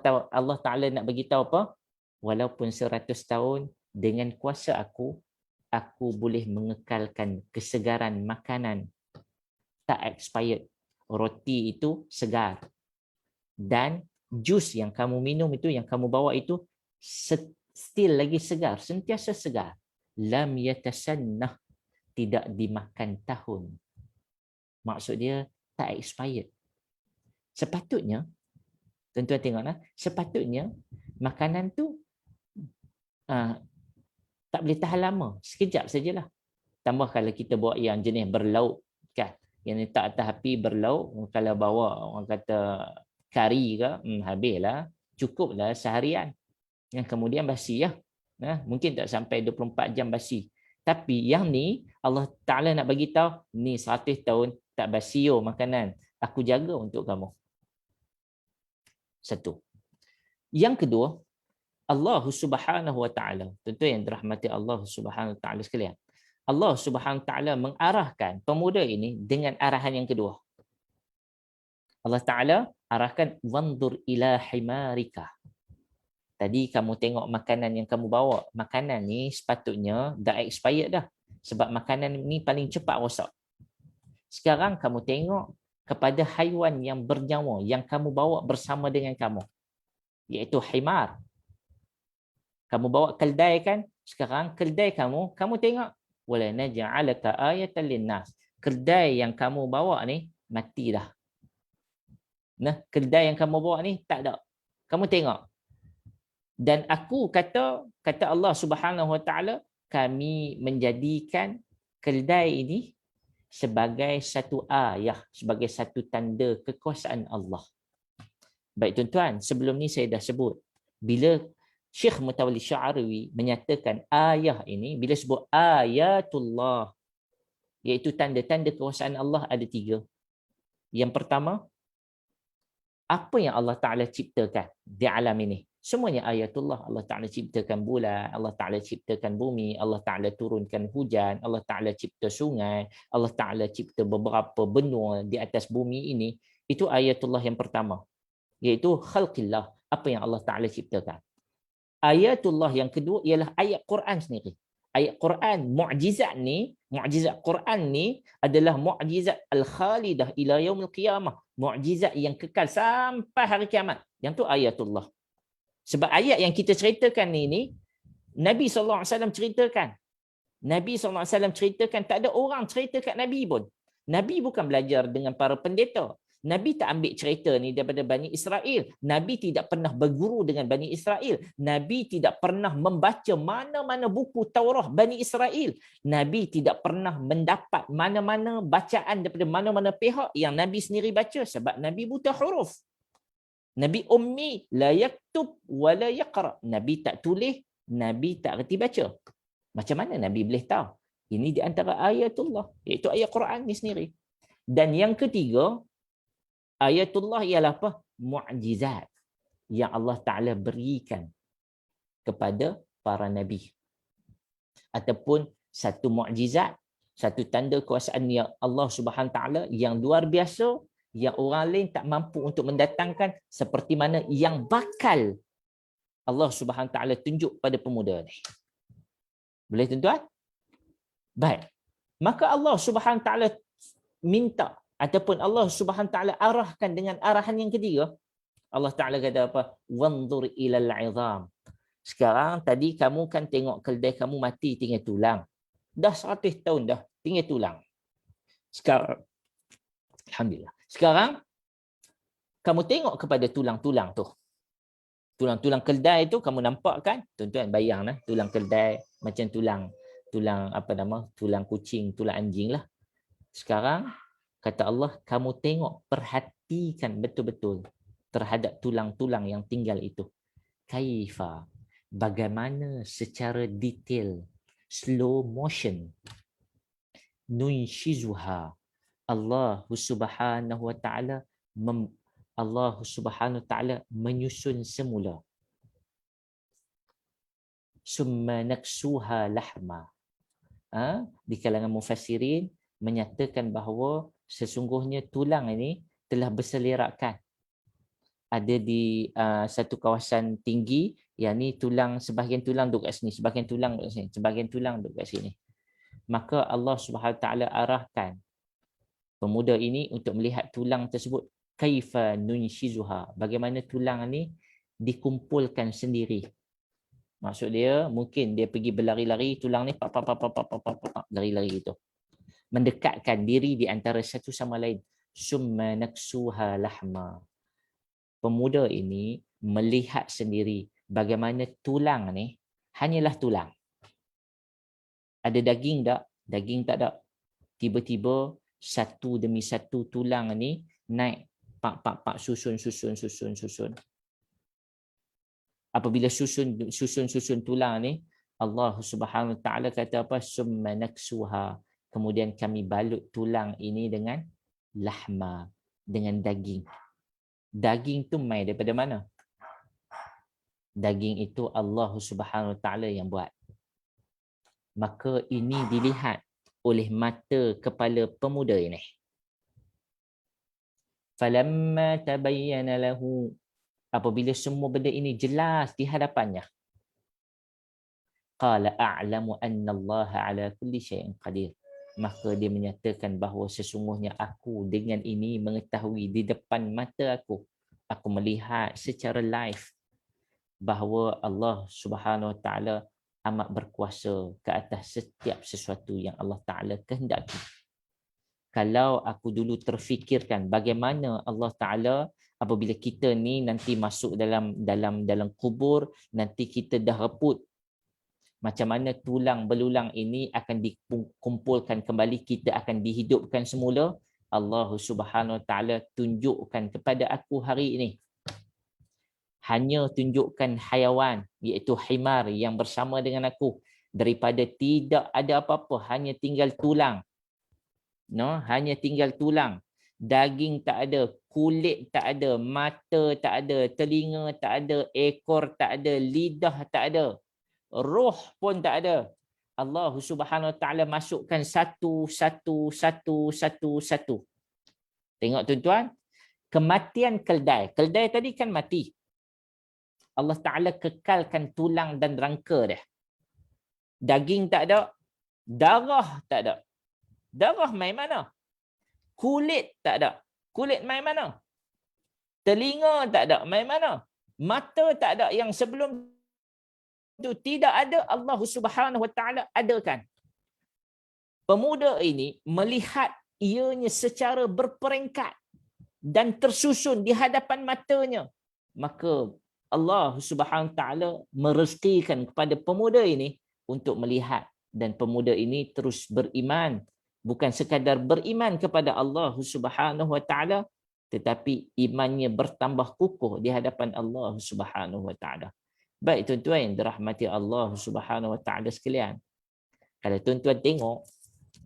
Ta'ala nak bagi tahu apa? Walaupun 100 tahun dengan kuasa aku boleh mengekalkan kesegaran makanan tak expired. Roti itu segar. Dan jus yang kamu minum itu, yang kamu bawa itu still lagi segar, sentiasa segar. Lam yatasannah, tidak dimakan tahun. Maksud dia tak expired. Sepatutnya, tuan-tuan tengoklah, sepatutnya makanan tu tak boleh tahan lama, sekejap sajalah. Tambah kalau kita bawa yang jenis berlauk kan, yang letak atas api berlauk, kalau bawa orang kata kari ke, habislah, cukuplah seharian. Yang kemudian basi ya. Mungkin tak sampai 24 jam basi. Tapi yang ni Allah Ta'ala nak bagi tahu, ni 100 tahun tak basi makanan. Aku jaga untuk kamu. Satu. Yang kedua, Allah Subhanahu Wa Ta'ala, tentu yang dirahmati Allah Subhanahu Wa Ta'ala sekalian. Allah Subhanahu Wa Ta'ala mengarahkan pemuda ini dengan arahan yang kedua. Allah Ta'ala arahkan wandur ila himarika. Tadi kamu tengok makanan yang kamu bawa. Makanan ni sepatutnya dah expired dah. Sebab makanan ni paling cepat rosak. Sekarang kamu tengok kepada haiwan yang bernyawa yang kamu bawa bersama dengan kamu. Iaitu himar. Kamu bawa keldai kan? Sekarang keldai kamu tengok. Wala naj'alaka ayatan linnas. Keldai yang kamu bawa ni mati dah. Keldai yang kamu bawa ni tak ada. Kamu tengok. Dan aku kata Allah Subhanahu Wa Ta'ala, kami menjadikan keldai ini sebagai satu ayah, sebagai satu tanda kekuasaan Allah. Baik tuan-tuan, sebelum ni saya dah sebut, bila Syekh Mutawalli Sya'rawi menyatakan ayah ini, bila sebut ayatullah, iaitu tanda-tanda kekuasaan Allah, ada 3. Yang pertama, apa yang Allah Ta'ala ciptakan di alam ini. Semuanya ayatullah. Allah Ta'ala ciptakan bulan, Allah Ta'ala ciptakan bumi, Allah Ta'ala turunkan hujan, Allah Ta'ala cipta sungai, Allah Ta'ala cipta beberapa benua di atas bumi ini. Itu ayatullah yang pertama, iaitu khalqillah, apa yang Allah Ta'ala ciptakan. Ayatullah yang kedua ialah ayat Quran sendiri. Ayat Quran, mukjizat Quran ni adalah mukjizat al-khalidah ila yaumil qiyamah. Mukjizat yang kekal sampai hari kiamat. Yang tu ayatullah. Sebab ayat yang kita ceritakan ni Nabi SAW ceritakan. Nabi SAW ceritakan, tak ada orang cerita kat Nabi pun. Nabi bukan belajar dengan para pendeta. Nabi tak ambil cerita ni daripada Bani Israel. Nabi tidak pernah berguru dengan Bani Israel. Nabi tidak pernah membaca mana-mana buku Taurah Bani Israel. Nabi tidak pernah mendapat mana-mana bacaan daripada mana-mana pihak yang Nabi sendiri baca, sebab Nabi buta huruf. Nabi ummi, la yaktub wa la yaqra. Nabi tak tulis, Nabi tak reti baca. Macam mana Nabi boleh tahu? Ini di antara ayatullah, iaitu ayat Quran ni sendiri. Dan yang ketiga, ayatullah ialah apa? Mu'jizat yang Allah Ta'ala berikan kepada para nabi. Ataupun satu mu'jizat, satu tanda kuasaan yang Allah Subhanahu Ta'ala yang luar biasa, yang orang lain tak mampu untuk mendatangkan, seperti mana yang bakal Allah Subhanahu Ta'ala tunjuk pada pemuda ni. Boleh tuan-tuan? Baik. Maka Allah Subhanahu Ta'ala minta, ataupun Allah Subhanahu Ta'ala arahkan dengan arahan yang ketiga. Allah Ta'ala kata apa? Wanzur ilal 'idham. Sekarang tadi kamu kan tengok keldai kamu mati tinggal tulang. Dah 100 tahun dah tinggal tulang. Sekarang alhamdulillah. Sekarang kamu tengok kepada tulang-tulang tu. Tulang-tulang keldai tu kamu nampak kan? Tuan-tuan bayanglah tulang keldai macam tulang tulang kucing, tulang anjing lah. Sekarang kata Allah, kamu tengok, perhatikan betul-betul terhadap tulang-tulang yang tinggal itu. Kaifa, bagaimana secara detail, slow motion, nunshizuha, Allah Subhanahu wa Ta'ala menyusun semula. Summa naksuha lahma. Di kalangan mufassirin menyatakan bahawa sesungguhnya tulang ini telah berselerakkan. Ada di satu kawasan tinggi, yakni tulang, sebahagian tulang duduk kat sini, sebahagian tulang duduk kat sini, sebahagian tulang duduk kat sini. Maka Allah Subhanahu Wa Ta'ala arahkan pemuda ini untuk melihat tulang tersebut. Kaifa nunshizuha, bagaimana tulang ni dikumpulkan sendiri. Maksud dia, mungkin dia pergi berlari-lari, tulang ni lari-lari gitu. Mendekatkan diri di antara satu sama lain. Summa naksuha lahma. Pemuda ini melihat sendiri bagaimana tulang ni hanyalah tulang. Ada daging tak? Daging tak ada. Tiba-tiba satu demi satu tulang ni naik susun. Apabila susun tulang ni, Allah Subhanahu Wa Ta'ala kata apa? Summa naksuha. Kemudian kami balut tulang ini dengan lahma, dengan daging. Daging tu mai daripada mana? Daging itu Allah Subhanahu Wa Ta'ala yang buat. Maka ini dilihat oleh mata kepala pemuda ini. Falamma tabayyana lahu, apabila semua benda ini jelas di hadapannya, qala a'lamu anna Allah ala kulli syai'in qadir. Maka dia menyatakan bahawa sesungguhnya aku dengan ini mengetahui di depan mata aku melihat secara live bahawa Allah Subhanahu Wa Ta'ala amat berkuasa ke atas setiap sesuatu yang Allah Ta'ala kehendaki. Kalau aku dulu terfikirkan bagaimana Allah Ta'ala apabila kita ni nanti masuk dalam kubur, nanti kita dah reput Macam mana tulang belulang ini akan dikumpulkan kembali, kita akan dihidupkan semula. Allah Subhanahu Wa Taala tunjukkan kepada aku hari ini. Hanya tunjukkan haiwan, iaitu himar yang bersama dengan aku, daripada tidak ada apa-apa, hanya tinggal tulang. No, hanya tinggal tulang. Daging tak ada, kulit tak ada, mata tak ada, telinga tak ada, ekor tak ada, lidah tak ada, roh pun tak ada. Allah Subhanahu Wa Taala masukkan satu. Tengok tuan-tuan, kematian keldai. Keldai tadi kan mati. Allah Ta'ala kekalkan tulang dan rangka dia. Daging tak ada, darah tak ada. Darah main mana? Kulit tak ada. Kulit main mana? Telinga tak ada, main mana? Mata tak ada, yang sebelum itu tidak ada, Allah Subhanahu Wa Ta'ala adakan. Pemuda ini melihat ianya secara berperingkat dan tersusun di hadapan matanya. Maka Allah Subhanahu Wa Ta'ala merezekikan kepada pemuda ini untuk melihat, dan pemuda ini terus beriman. Bukan sekadar beriman kepada Allah Subhanahu Wa Ta'ala, tetapi imannya bertambah kukuh di hadapan Allah Subhanahu Wa Ta'ala. Baik tuan-tuan yang dirahmati Allah Subhanahu Wa Ta'ala sekalian. Kalau tuan-tuan tengok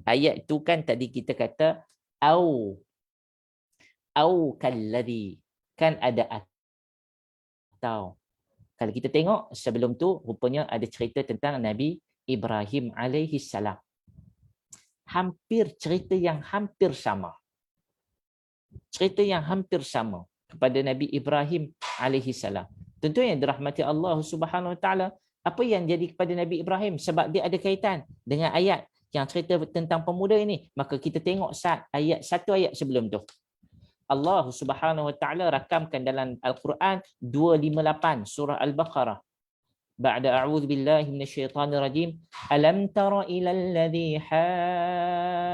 ayat tu kan tadi kita kata au kalladhi, kan ada atau. Kalau kita tengok sebelum tu rupanya ada cerita tentang Nabi Ibrahim alaihi salam. Hampir cerita yang hampir sama. Cerita yang hampir sama kepada Nabi Ibrahim alaihi salam. Tentu yang dirahmati Allah Subhanahu Wa Taala, apa yang jadi kepada Nabi Ibrahim sebab dia ada kaitan dengan ayat yang cerita tentang pemuda ini. Maka kita tengok satu ayat sebelum tu. Allah Subhanahu Wa Taala rakamkan dalam Al-Quran 258 surah Al-Baqarah. Ba'da a'udzu billahi minasyaitonir rajim. Alam tara ilal ladzi hajja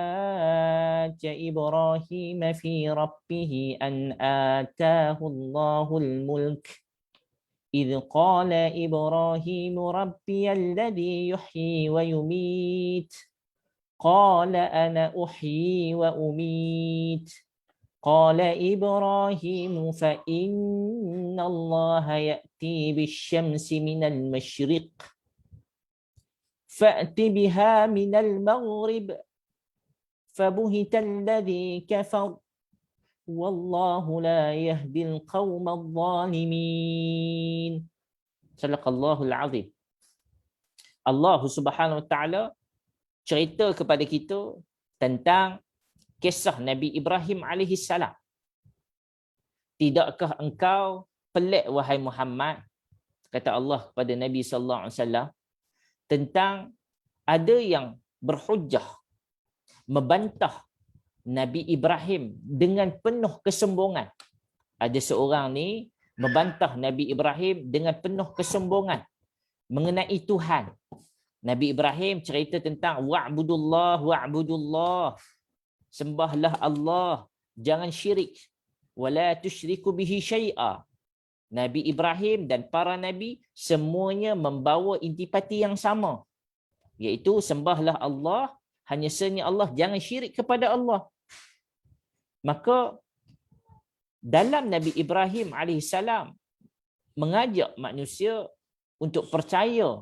Ibrahim fi rabbih an ataahu Allahul mulk. إذ قال إبراهيم ربي الذي يحيي ويميت قال أنا أحيي وأميت قال إبراهيم فإن الله يأتي بالشمس من المشرق فأت بها من المغرب فبهت الذي كفر Wallahu la yahdil qaumadh zalimin. Sadaqallahul azim. Allah Subhanahu Wa Taala cerita kepada kita tentang kisah Nabi Ibrahim alaihi salam. Tidakkah engkau pelik wahai Muhammad, kata Allah kepada Nabi sallallahu alaihi wasallam, tentang ada yang berhujjah membantah Nabi Ibrahim dengan penuh kesombongan. Ada seorang ni membantah Nabi Ibrahim dengan penuh kesombongan mengenai Tuhan. Nabi Ibrahim cerita tentang wa'budullah. Sembahlah Allah, jangan syirik. Wala tusyriku bihi syai'a. Nabi Ibrahim dan para nabi semuanya membawa intipati yang sama, iaitu sembahlah Allah, hanya sanya Allah, jangan syirik kepada Allah. Maka dalam Nabi Ibrahim alaihissalam mengajak manusia untuk percaya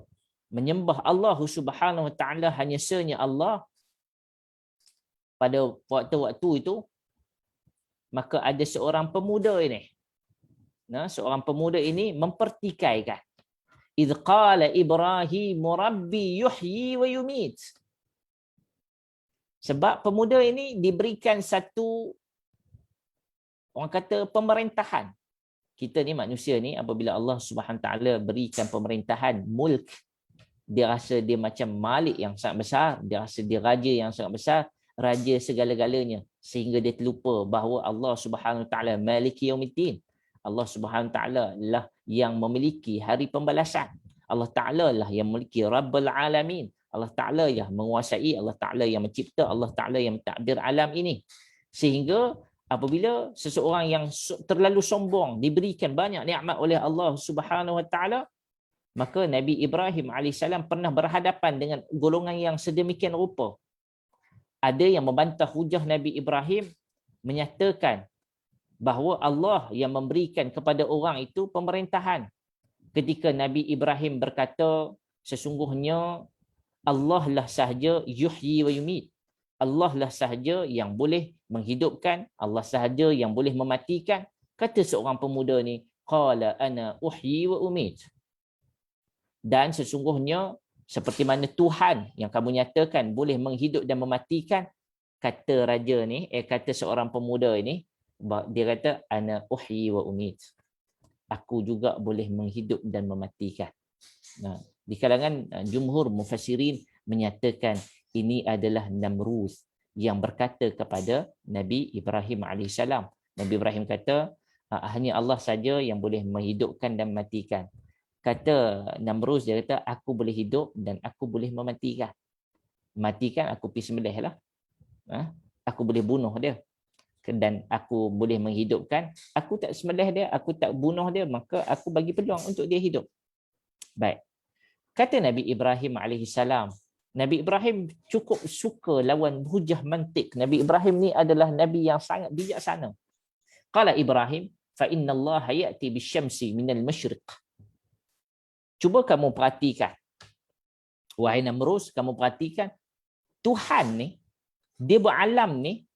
menyembah Allah Subhanahu Wa Taala, hanya sanya Allah. Pada waktu-waktu itu, maka ada seorang pemuda ini. Seorang pemuda ini mempertikaikan. Idh qala Ibrahim Rabbi yuhyi wa yumit. Sebab pemuda ini diberikan satu, orang kata, pemerintahan. Kita ni manusia ni, apabila Allah Subhanahu Taala berikan pemerintahan, mulk, dia rasa dia macam malik yang sangat besar, dia rasa dia raja yang sangat besar, raja segala-galanya, sehingga dia terlupa bahawa Allah Subhanahu Taala Maliki Yaumiddin. Allah Subhanahu Taala lah yang memiliki hari pembalasan. Allah Taala lah yang memiliki Rabbul Alamin. Allah Ta'ala yang menguasai, Allah Ta'ala yang mencipta, Allah Ta'ala yang mentadbir alam ini. Sehingga apabila seseorang yang terlalu sombong diberikan banyak nikmat oleh Allah Subhanahu Wa Ta'ala, Maka Nabi Ibrahim AS pernah berhadapan dengan golongan yang sedemikian rupa. Ada yang membantah hujah Nabi Ibrahim, menyatakan bahawa Allah yang memberikan kepada orang itu pemerintahan. Ketika Nabi Ibrahim berkata, sesungguhnya Allah lah sahaja yuhyi wa yumit. Allah lah sahaja yang boleh menghidupkan, Allah sahaja yang boleh mematikan. Kata seorang pemuda ni, qala ana uhyi wa umit. Dan sesungguhnya seperti mana Tuhan yang kamu nyatakan boleh menghidup dan mematikan, kata raja ni, kata seorang pemuda ini, dia kata ana uhyi wa umit. Aku juga boleh menghidup dan mematikan. Nah, di kalangan jumhur mufassirin menyatakan ini adalah Namruz yang berkata kepada Nabi Ibrahim AS. Nabi Ibrahim kata, hanya Allah saja yang boleh menghidupkan dan mematikan. Kata Namruz, dia kata, aku boleh hidup dan aku boleh mematikan. Matikan, aku pergi sembelih lah. Aku boleh bunuh dia. Dan aku boleh menghidupkan. Aku tak sembelih dia, aku tak bunuh dia, maka aku bagi peluang untuk dia hidup. Baik. Kata Nabi Ibrahim AS, Nabi Ibrahim cukup suka lawan hujah mantik. Nabi Ibrahim ni adalah Nabi yang sangat bijaksana. Qala Ibrahim, fa inna Allah ya'ti bisyamsi minal masyriq. Cuba kamu perhatikan. Wahai Namrus, kamu perhatikan. Tuhan ni, dia beralam ni,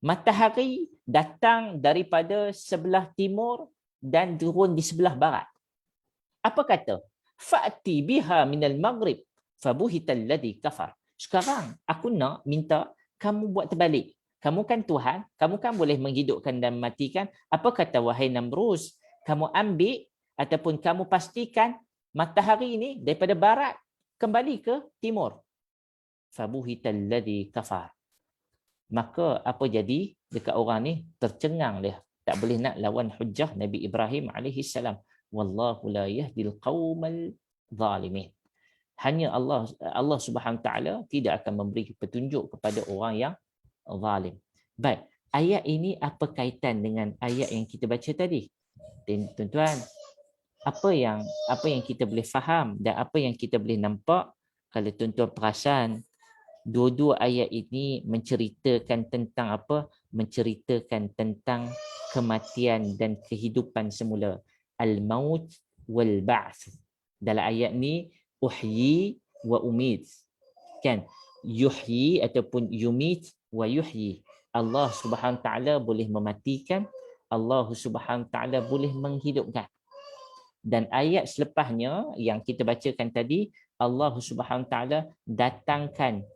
matahari datang daripada sebelah timur dan turun di sebelah barat. Apa kata? Fa'ti biha minal maghrib fabuhital ladzi kafar. Sekarang aku nak minta kamu buat terbalik. Kamu kan Tuhan, kamu kan boleh menghidupkan dan mematikan. Apa kata wahai Namrus? Kamu ambil ataupun kamu pastikan matahari ini daripada barat kembali ke timur. Fabuhital ladzi kafar. Maka apa jadi dekat orang ni? Tercengang dia. Tak boleh nak lawan hujah Nabi Ibrahim AS. Wallahu la yahdil qaumal zalimin. Hanya Allah Subhanahu Wa Taala tidak akan memberi petunjuk kepada orang yang zalim. Baik, ayat ini apa kaitan dengan ayat yang kita baca tadi? Tuan-tuan, apa yang kita boleh faham dan apa yang kita boleh nampak kalau tuan-tuan perasan, dua-dua ayat ini menceritakan tentang apa? Menceritakan tentang kematian dan kehidupan semula. Al-maut wal ba'th. Dalam ayat ni uhyi wa umit. Kan? Yuhyi ataupun yumit wa yuhyi. Allah Subhanahu Wa Taala boleh mematikan, Allah Subhanahu Wa Taala boleh menghidupkan. Dan ayat selepasnya yang kita bacakan tadi, Allah Subhanahu Wa Taala datangkan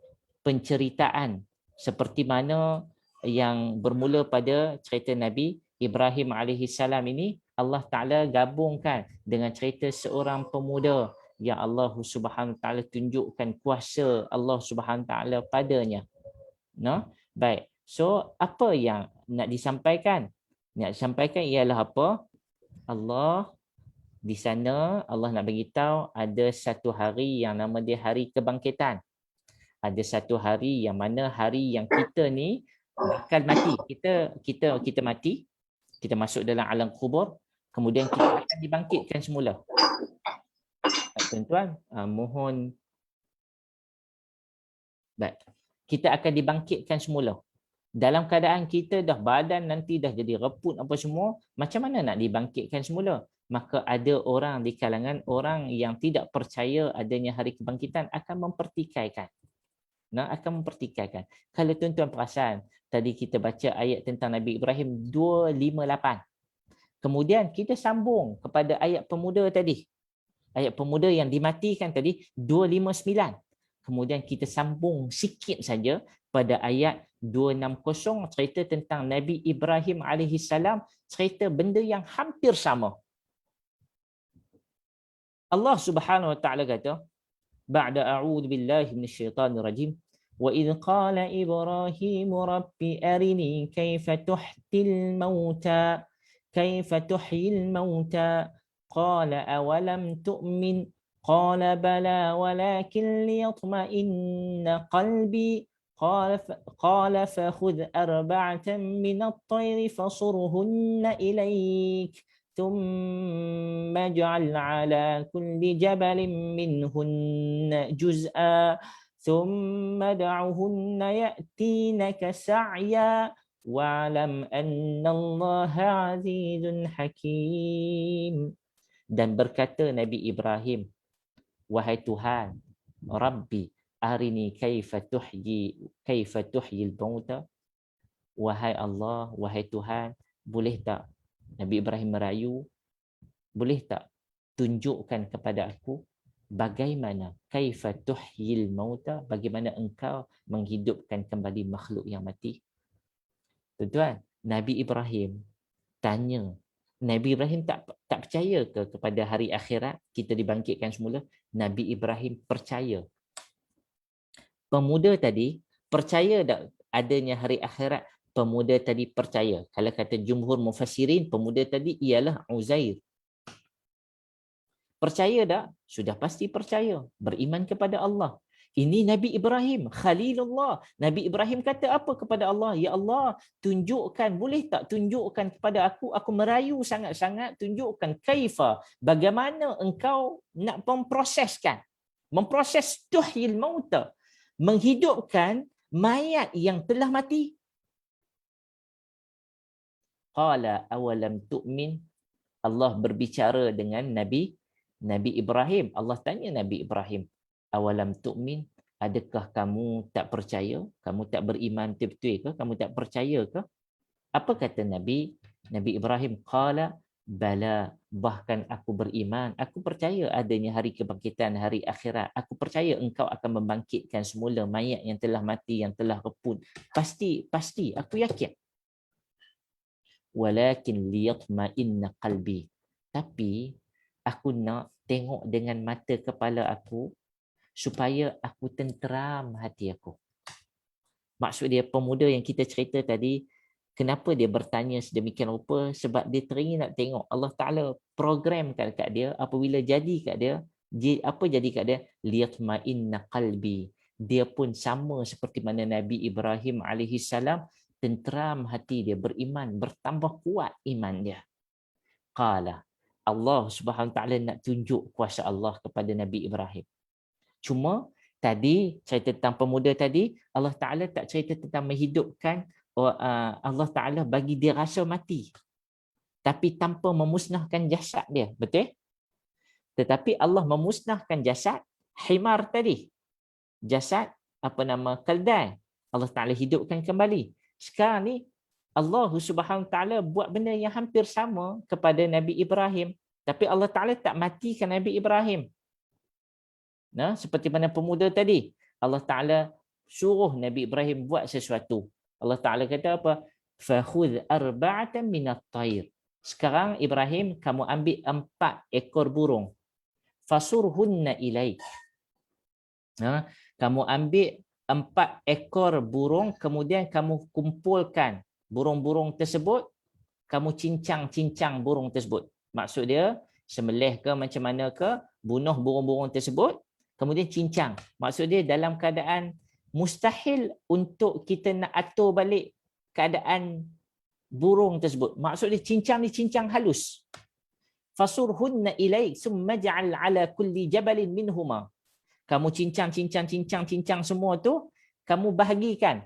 penceritaan seperti mana yang bermula pada cerita Nabi Ibrahim AS ini, Allah Ta'ala gabungkan dengan cerita seorang pemuda yang Allah Subhanahu Wa Taala tunjukkan kuasa Allah Subhanahu Wa Taala padanya. No? Baik. So, apa yang nak disampaikan? Nak disampaikan ialah apa? Allah di sana, Allah nak beritahu ada satu hari yang nama dia hari kebangkitan. Ada satu hari yang mana hari yang kita ni bakal mati. Kita mati, kita masuk dalam alam kubur, kemudian kita akan dibangkitkan semula. Tuan-tuan, mohon. Baik. Kita akan dibangkitkan semula. Dalam keadaan kita dah badan nanti dah jadi reput apa semua, macam mana nak dibangkitkan semula? Maka ada orang di kalangan orang yang tidak percaya adanya hari kebangkitan akan mempertikaikan. Akan mempertikaikan. Kalau tuan-tuan perasan, tadi kita baca ayat tentang Nabi Ibrahim 258. Kemudian kita sambung kepada ayat pemuda tadi. Ayat pemuda yang dimatikan tadi 259. Kemudian kita sambung sikit saja pada ayat 260, cerita tentang Nabi Ibrahim AS, cerita benda yang hampir sama. Allah Subhanahu Wa Taala kata, بعد أعوذ بالله من الشيطان الرجيم وإذ قال إبراهيم رب أرني كيف تحيي الموتى قال أولم تؤمن قال بلى ولكن ليطمئن قلبي قال فخذ أربعة من الطير فصرهن إليك ثم اجعل على كل جبل منهن جزءا ثم دعهن يأتينك سعيا واعلم أن الله عزيز حكيم. Dan berkata Nabi Ibrahim, wahai Tuhan, Rabbi arini kaifa tuhyi al-mauta. Wahai Allah, wahai Tuhan, boleh tak Nabi Ibrahim merayu, boleh tak tunjukkan kepada aku bagaimana kaifa tuhyil mauta, bagaimana engkau menghidupkan kembali makhluk yang mati. Tuan-tuan, Nabi Ibrahim tanya, Nabi Ibrahim tak percaya ke kepada hari akhirat, kita dibangkitkan semula? Nabi Ibrahim percaya. Pemuda tadi percaya tak adanya hari akhirat? Pemuda tadi percaya. Kalau kata jumhur mufassirin, pemuda tadi ialah Uzair. Percaya tak? Sudah pasti percaya. Beriman kepada Allah. Ini Nabi Ibrahim, Khalilullah. Nabi Ibrahim kata apa kepada Allah? Ya Allah, tunjukkan, boleh tak tunjukkan kepada aku merayu sangat-sangat, tunjukkan kaifa, bagaimana engkau nak memproses tuhyil mauta, menghidupkan mayat yang telah mati. Qala awalam tu'min. Allah berbicara dengan Nabi Ibrahim. Allah tanya Nabi Ibrahim, awalam tu'min, adakah kamu tak percaya? Kamu tak beriman betul-betul ke? Kamu tak percaya ke? Apa kata Nabi Ibrahim? Qala bala, bahkan aku beriman. Aku percaya adanya hari kebangkitan, hari akhirat. Aku percaya engkau akan membangkitkan semula mayat yang telah mati, yang telah reput. Pasti, aku yakin. Walakin liyatma'inna qalbi. Tapi aku nak tengok dengan mata kepala aku supaya aku tenteram hati aku. Maksud dia, pemuda yang kita cerita tadi, kenapa dia bertanya sedemikian rupa? Sebab dia teringin nak tengok Allah Ta'ala programkan kat dia, apabila jadi kat dia, apa jadi kat dia? Liyatma'inna qalbi. Dia pun sama seperti mana Nabi Ibrahim alaihissalam, tenteram hati dia, beriman, bertambah kuat iman dia. Qala, Allah Subhanahu Ta'ala nak tunjuk kuasa Allah kepada Nabi Ibrahim. Cuma tadi cerita tentang pemuda tadi, Allah Ta'ala tak cerita tentang menghidupkan, Allah Ta'ala bagi dia rasa mati, tapi tanpa memusnahkan jasad dia, betul? Tetapi Allah memusnahkan jasad himar tadi, jasad keldai, Allah Ta'ala hidupkan kembali. Sekarang ni Allah Subhanahu Ta'ala buat benda yang hampir sama kepada Nabi Ibrahim, tapi Allah Ta'ala tak matikan Nabi Ibrahim. Nah, seperti mana pemuda tadi, Allah Ta'ala suruh Nabi Ibrahim buat sesuatu. Allah Ta'ala kata apa? Fakhudh arba'atan minat tayr. Sekarang Ibrahim, kamu ambil 4 ekor burung. Fasurhunna ilaik. Nah, kamu ambil 4 ekor burung, kemudian kamu kumpulkan burung-burung tersebut, kamu cincang burung tersebut. Maksud dia, sembelih ke macam mana ke, bunuh burung-burung tersebut, kemudian cincang. Maksud dia dalam keadaan mustahil untuk kita nak atur balik keadaan burung tersebut. Maksud dia cincang ni cincang halus. Fasurhunna ilaik summa ja'al ala kulli jabalin minhuma. Kamu cincang semua tu, kamu bahagikan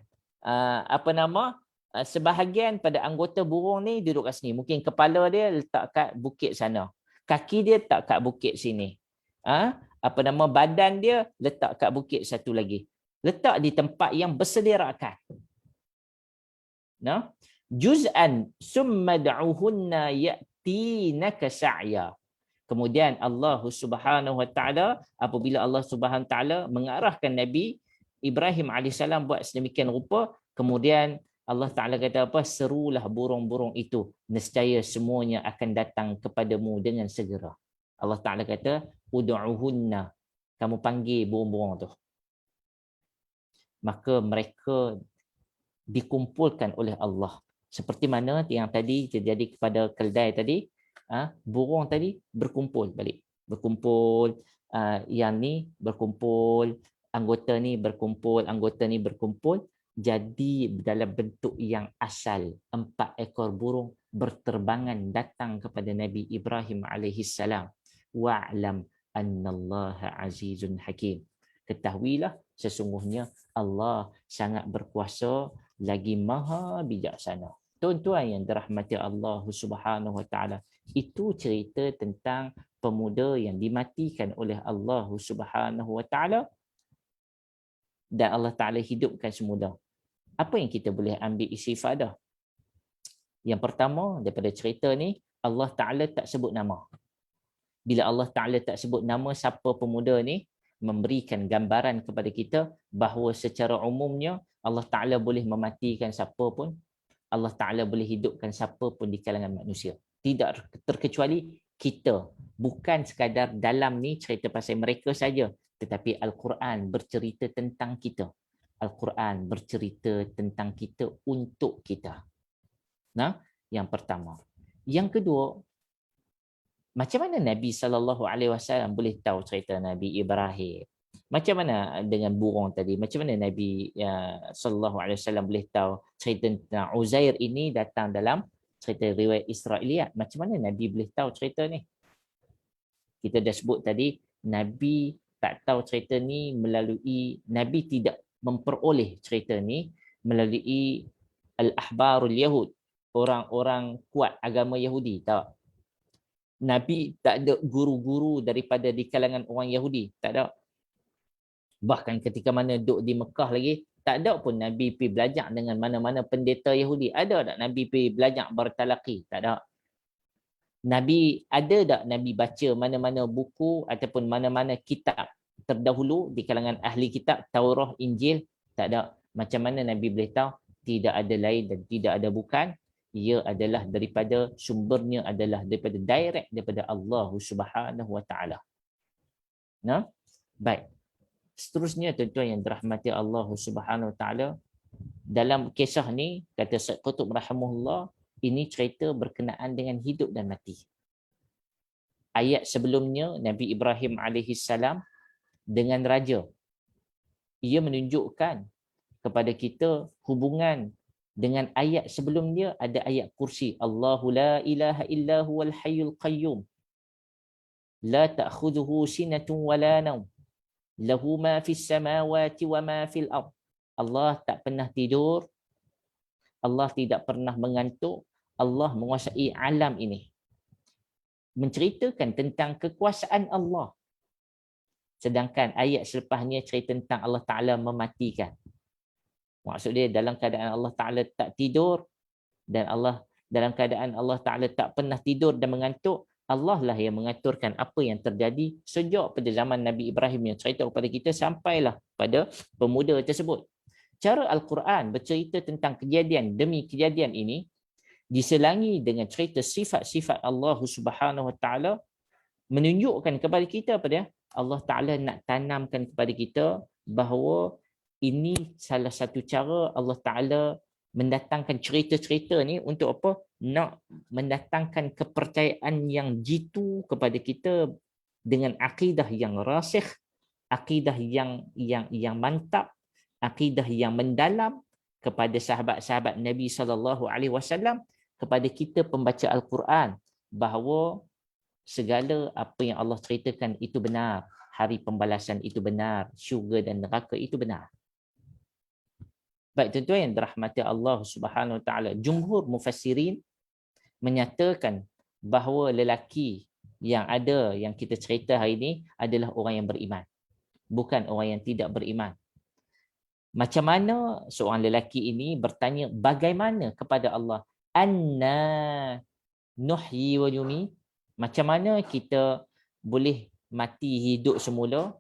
sebahagian pada anggota burung ni duduk kat sini. Mungkin kepala dia letak kat bukit sana, kaki dia letak kat bukit sini, badan dia letak kat bukit satu lagi. Letak di tempat yang bersederakan. Nah, juz'an summa da'uhunna ya'tinaka sa'ya. Kemudian Allah Subhanahu Wa Ta'ala, apabila Allah Subhanahu Wa Ta'ala mengarahkan Nabi Ibrahim alaihissalam buat sedemikian rupa, kemudian Allah Ta'ala kata apa? Serulah burung-burung itu, nescaya semuanya akan datang kepadamu dengan segera. Allah Ta'ala kata, ud'uhunna, kamu panggil burung-burung tu. Maka mereka dikumpulkan oleh Allah. Seperti mana yang tadi terjadi kepada keldai tadi, burung tadi berkumpul balik. Yang ni berkumpul, anggota ni berkumpul, jadi dalam bentuk yang asal 4 ekor burung berterbangan datang kepada Nabi Ibrahim alaihi salam. Wa'lam annallaha azizun hakim. Ketahuilah sesungguhnya Allah sangat berkuasa lagi maha bijaksana. Tuan-tuan yang dirahmati Allah Subhanahu wa taala, itu cerita tentang pemuda yang dimatikan oleh Allah Subhanahu wa taala dan Allah Taala hidupkan semula. Apa yang kita boleh ambil istifadah? Yang pertama daripada cerita ni, Allah Taala tak sebut nama. Bila Allah Taala tak sebut nama siapa pemuda ni, memberikan gambaran kepada kita bahawa secara umumnya Allah Taala boleh mematikan siapa pun, Allah Taala boleh hidupkan siapa pun di kalangan manusia. Tidak terkecuali kita. Bukan sekadar dalam ni cerita pasal mereka saja, tetapi Al-Quran bercerita tentang kita. Al-Quran bercerita tentang kita untuk kita. Nah, yang pertama. Yang kedua, macam mana Nabi SAW boleh tahu cerita Nabi Ibrahim? Macam mana dengan burung tadi? Macam mana Nabi SAW boleh tahu cerita tentang Uzair ini datang dalam cerita riwayat Israiliyat? Macam mana Nabi boleh tahu cerita ni? Kita dah sebut tadi, Nabi tak tahu cerita ni melalui, Nabi tidak memperoleh cerita ni melalui Al-Ahbarul Yahud, orang-orang kuat agama Yahudi. Tak. Nabi tak ada guru-guru daripada di kalangan orang Yahudi. Tak ada. Bahkan ketika mana duduk di Mekah lagi, tak ada pun Nabi pergi belajar dengan mana-mana pendeta Yahudi. Ada tak Nabi pergi belajar bertalaqi? Tak ada. Nabi ada tak Nabi baca mana-mana buku ataupun mana-mana kitab terdahulu di kalangan ahli kitab, Taurah, Injil? Tak ada. Macam mana Nabi boleh tahu? Tidak ada lain dan tidak ada bukan. Ia adalah daripada, sumbernya adalah daripada direct daripada Allah Subhanahu wa taala. Nah, baik. Seterusnya tuan-tuan yang dirahmati Allah Subhanahu wa taala, dalam kisah ni kata Syekh Qutb rahimahullah, ini cerita berkenaan dengan hidup dan mati. Ayat sebelumnya Nabi Ibrahim alaihi salam dengan raja, ia menunjukkan kepada kita hubungan dengan ayat sebelumnya. Ada ayat kursi, Allahu la ilaha illa huwal hayyul qayyum la ta'khudhuhu sinatun wa la nawm lahu ma fis samawati wa ma fil ard. Allah tak pernah tidur, Allah tidak pernah mengantuk, Allah menguasai alam ini. Menceritakan tentang kekuasaan Allah. Sedangkan ayat selepasnya cerita tentang Allah Ta'ala mematikan. Maksud dia dalam keadaan Allah Ta'ala tak tidur dan Allah dalam keadaan Allah Ta'ala tak pernah tidur dan mengantuk, Allah lah yang mengaturkan apa yang terjadi sejak pada zaman Nabi Ibrahim yang cerita kepada kita sampailah pada pemuda tersebut. Cara Al-Quran bercerita tentang kejadian demi kejadian ini diselangi dengan cerita sifat-sifat Allah Subhanahu wa taala, menunjukkan kepada kita pada Allah Taala nak tanamkan kepada kita bahawa ini salah satu cara Allah Taala mendatangkan cerita-cerita ni untuk apa? Nak mendatangkan kepercayaan yang jitu kepada kita dengan akidah yang rasikh, akidah yang mantap, akidah yang mendalam kepada sahabat-sahabat Nabi SAW, kepada kita pembaca Al-Quran, bahawa segala apa yang Allah ceritakan itu benar, hari pembalasan itu benar, syurga dan neraka itu benar. Baik tuan-tuan yang dirahmati Allah Subhanahu wa taala, jumhur mufassirin menyatakan bahawa lelaki yang ada yang kita cerita hari ini adalah orang yang beriman, bukan orang yang tidak beriman. Macam mana seorang lelaki ini bertanya bagaimana kepada Allah, anna nuhyi wa yumi, macam mana kita boleh mati hidup semula?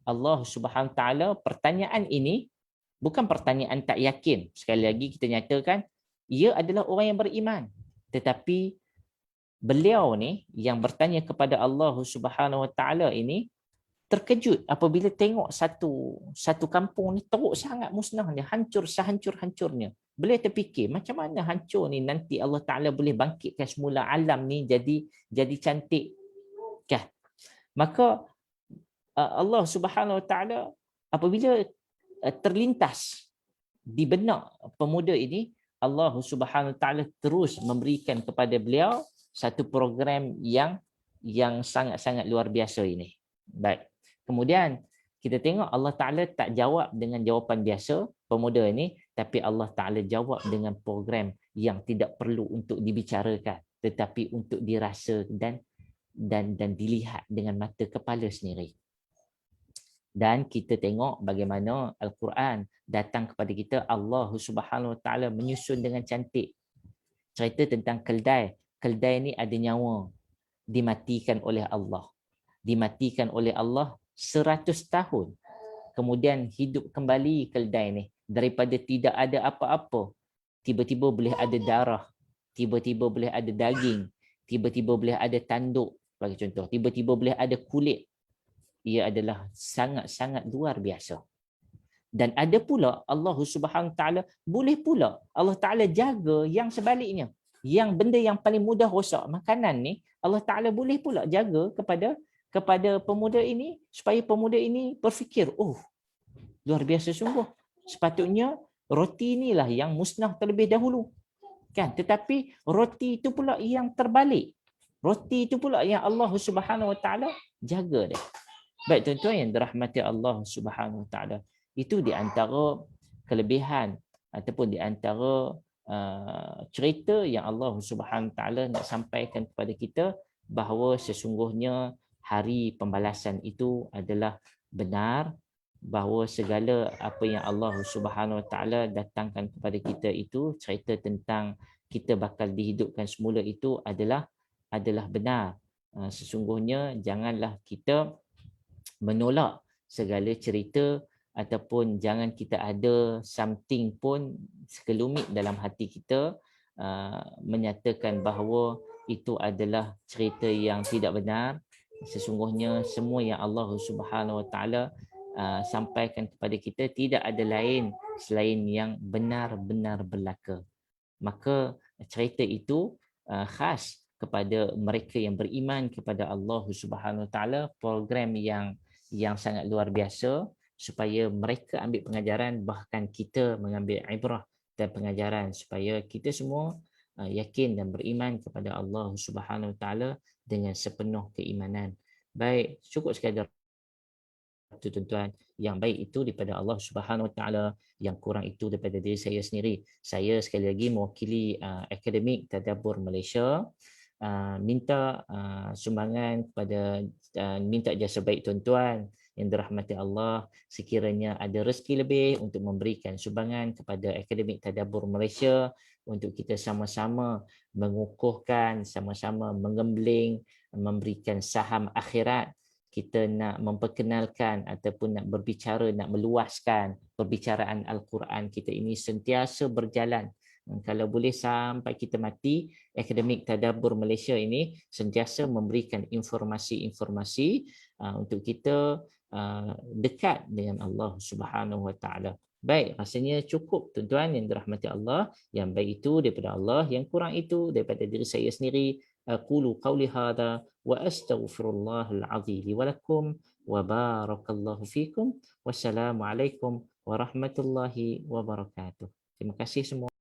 Allah Subhanahu wa taala, pertanyaan ini bukan pertanyaan tak yakin. Sekali lagi kita nyatakan ia adalah orang yang beriman, tetapi beliau ni yang bertanya kepada Allah Subhanahu wa taala ini terkejut apabila tengok satu kampung ni teruk sangat musnahnya, hancur sehancur-hancurnya. Beliau terfikir macam mana hancur ni, nanti Allah Taala boleh bangkitkan semula alam ni jadi cantik kan? Maka Allah Subhanahu wa taala apabila terlintas di benak pemuda ini, Allah Subhanahu Wa Taala terus memberikan kepada beliau satu program yang sangat-sangat luar biasa ini. Baik. Kemudian kita tengok Allah Taala tak jawab dengan jawapan biasa pemuda ini, tapi Allah Taala jawab dengan program yang tidak perlu untuk dibicarakan, tetapi untuk dirasa dan dilihat dengan mata kepala sendiri. Dan kita tengok bagaimana Al-Quran datang kepada kita, Allah Subhanahu Wa Taala menyusun dengan cantik. Cerita tentang keldai. Keldai ni ada nyawa, dimatikan oleh Allah. Dimatikan oleh Allah 100 tahun. Kemudian hidup kembali keldai ni. Daripada tidak ada apa-apa, tiba-tiba boleh ada darah, tiba-tiba boleh ada daging, tiba-tiba boleh ada tanduk, bagi contoh, tiba-tiba boleh ada kulit. Ia adalah sangat-sangat luar biasa. Dan ada pula Allah Subhanahu Wa Taala boleh pula Allah Taala jaga yang sebaliknya. Yang benda yang paling mudah rosak, makanan ni, Allah Taala boleh pula jaga kepada pemuda ini supaya pemuda ini berfikir, oh, luar biasa sungguh. Sepatutnya roti inilah yang musnah terlebih dahulu. Kan? Tetapi roti itu pula yang terbalik. Roti itu pula yang Allah Subhanahu Wa Taala jaga dia. Baik tuan-tuan yang dirahmati Allah Subhanahu Wa Taala, itu di antara kelebihan ataupun di antara cerita yang Allah Subhanahu Wa Taala nak sampaikan kepada kita, bahawa sesungguhnya hari pembalasan itu adalah benar, bahawa segala apa yang Allah Subhanahu Wa Taala datangkan kepada kita itu, cerita tentang kita bakal dihidupkan semula itu adalah benar. Sesungguhnya janganlah kita menolak segala cerita, ataupun jangan kita ada something pun sekelumit dalam hati kita menyatakan bahawa itu adalah cerita yang tidak benar. Sesungguhnya semua yang Allah Subhanahu Wa Taala sampaikan kepada kita tidak ada lain selain yang benar-benar berlaku. Maka cerita itu khas kepada mereka yang beriman kepada Allah Subhanahu Wa Taala, program yang sangat luar biasa supaya mereka ambil pengajaran, bahkan kita mengambil ibrah dan pengajaran supaya kita semua yakin dan beriman kepada Allah Subhanahu Wa Taala dengan sepenuh keimanan. Baik, cukup sekadar tuan-tuan, yang baik itu daripada Allah Subhanahu Wa Taala, yang kurang itu daripada diri saya sendiri. Saya sekali lagi mewakili Akademik Tadabbur Malaysia, minta sumbangan kepada minta jasa baik tuan-tuan yang dirahmati Allah, sekiranya ada rezeki lebih untuk memberikan sumbangan kepada Akademik Tadabbur Malaysia untuk kita sama-sama mengukuhkan, sama-sama menggembling, memberikan saham akhirat. Kita nak memperkenalkan ataupun nak berbicara, nak meluaskan perbicaraan Al-Quran kita ini sentiasa berjalan. Kalau boleh sampai kita mati, Akademik Tadabbur Malaysia ini sentiasa memberikan informasi-informasi untuk kita dekat dengan Allah Subhanahu Wa Taala. Baik, rasanya cukup tuan-tuan yang dirahmati Allah. Yang baik itu daripada Allah, yang kurang itu daripada diri saya sendiri. Aqulu qawli hadha wa astaghfirullahal azim li wa lakum wa barakallahu fikum. Wassalamualaikum warahmatullahi wabarakatuh. Terima kasih semua.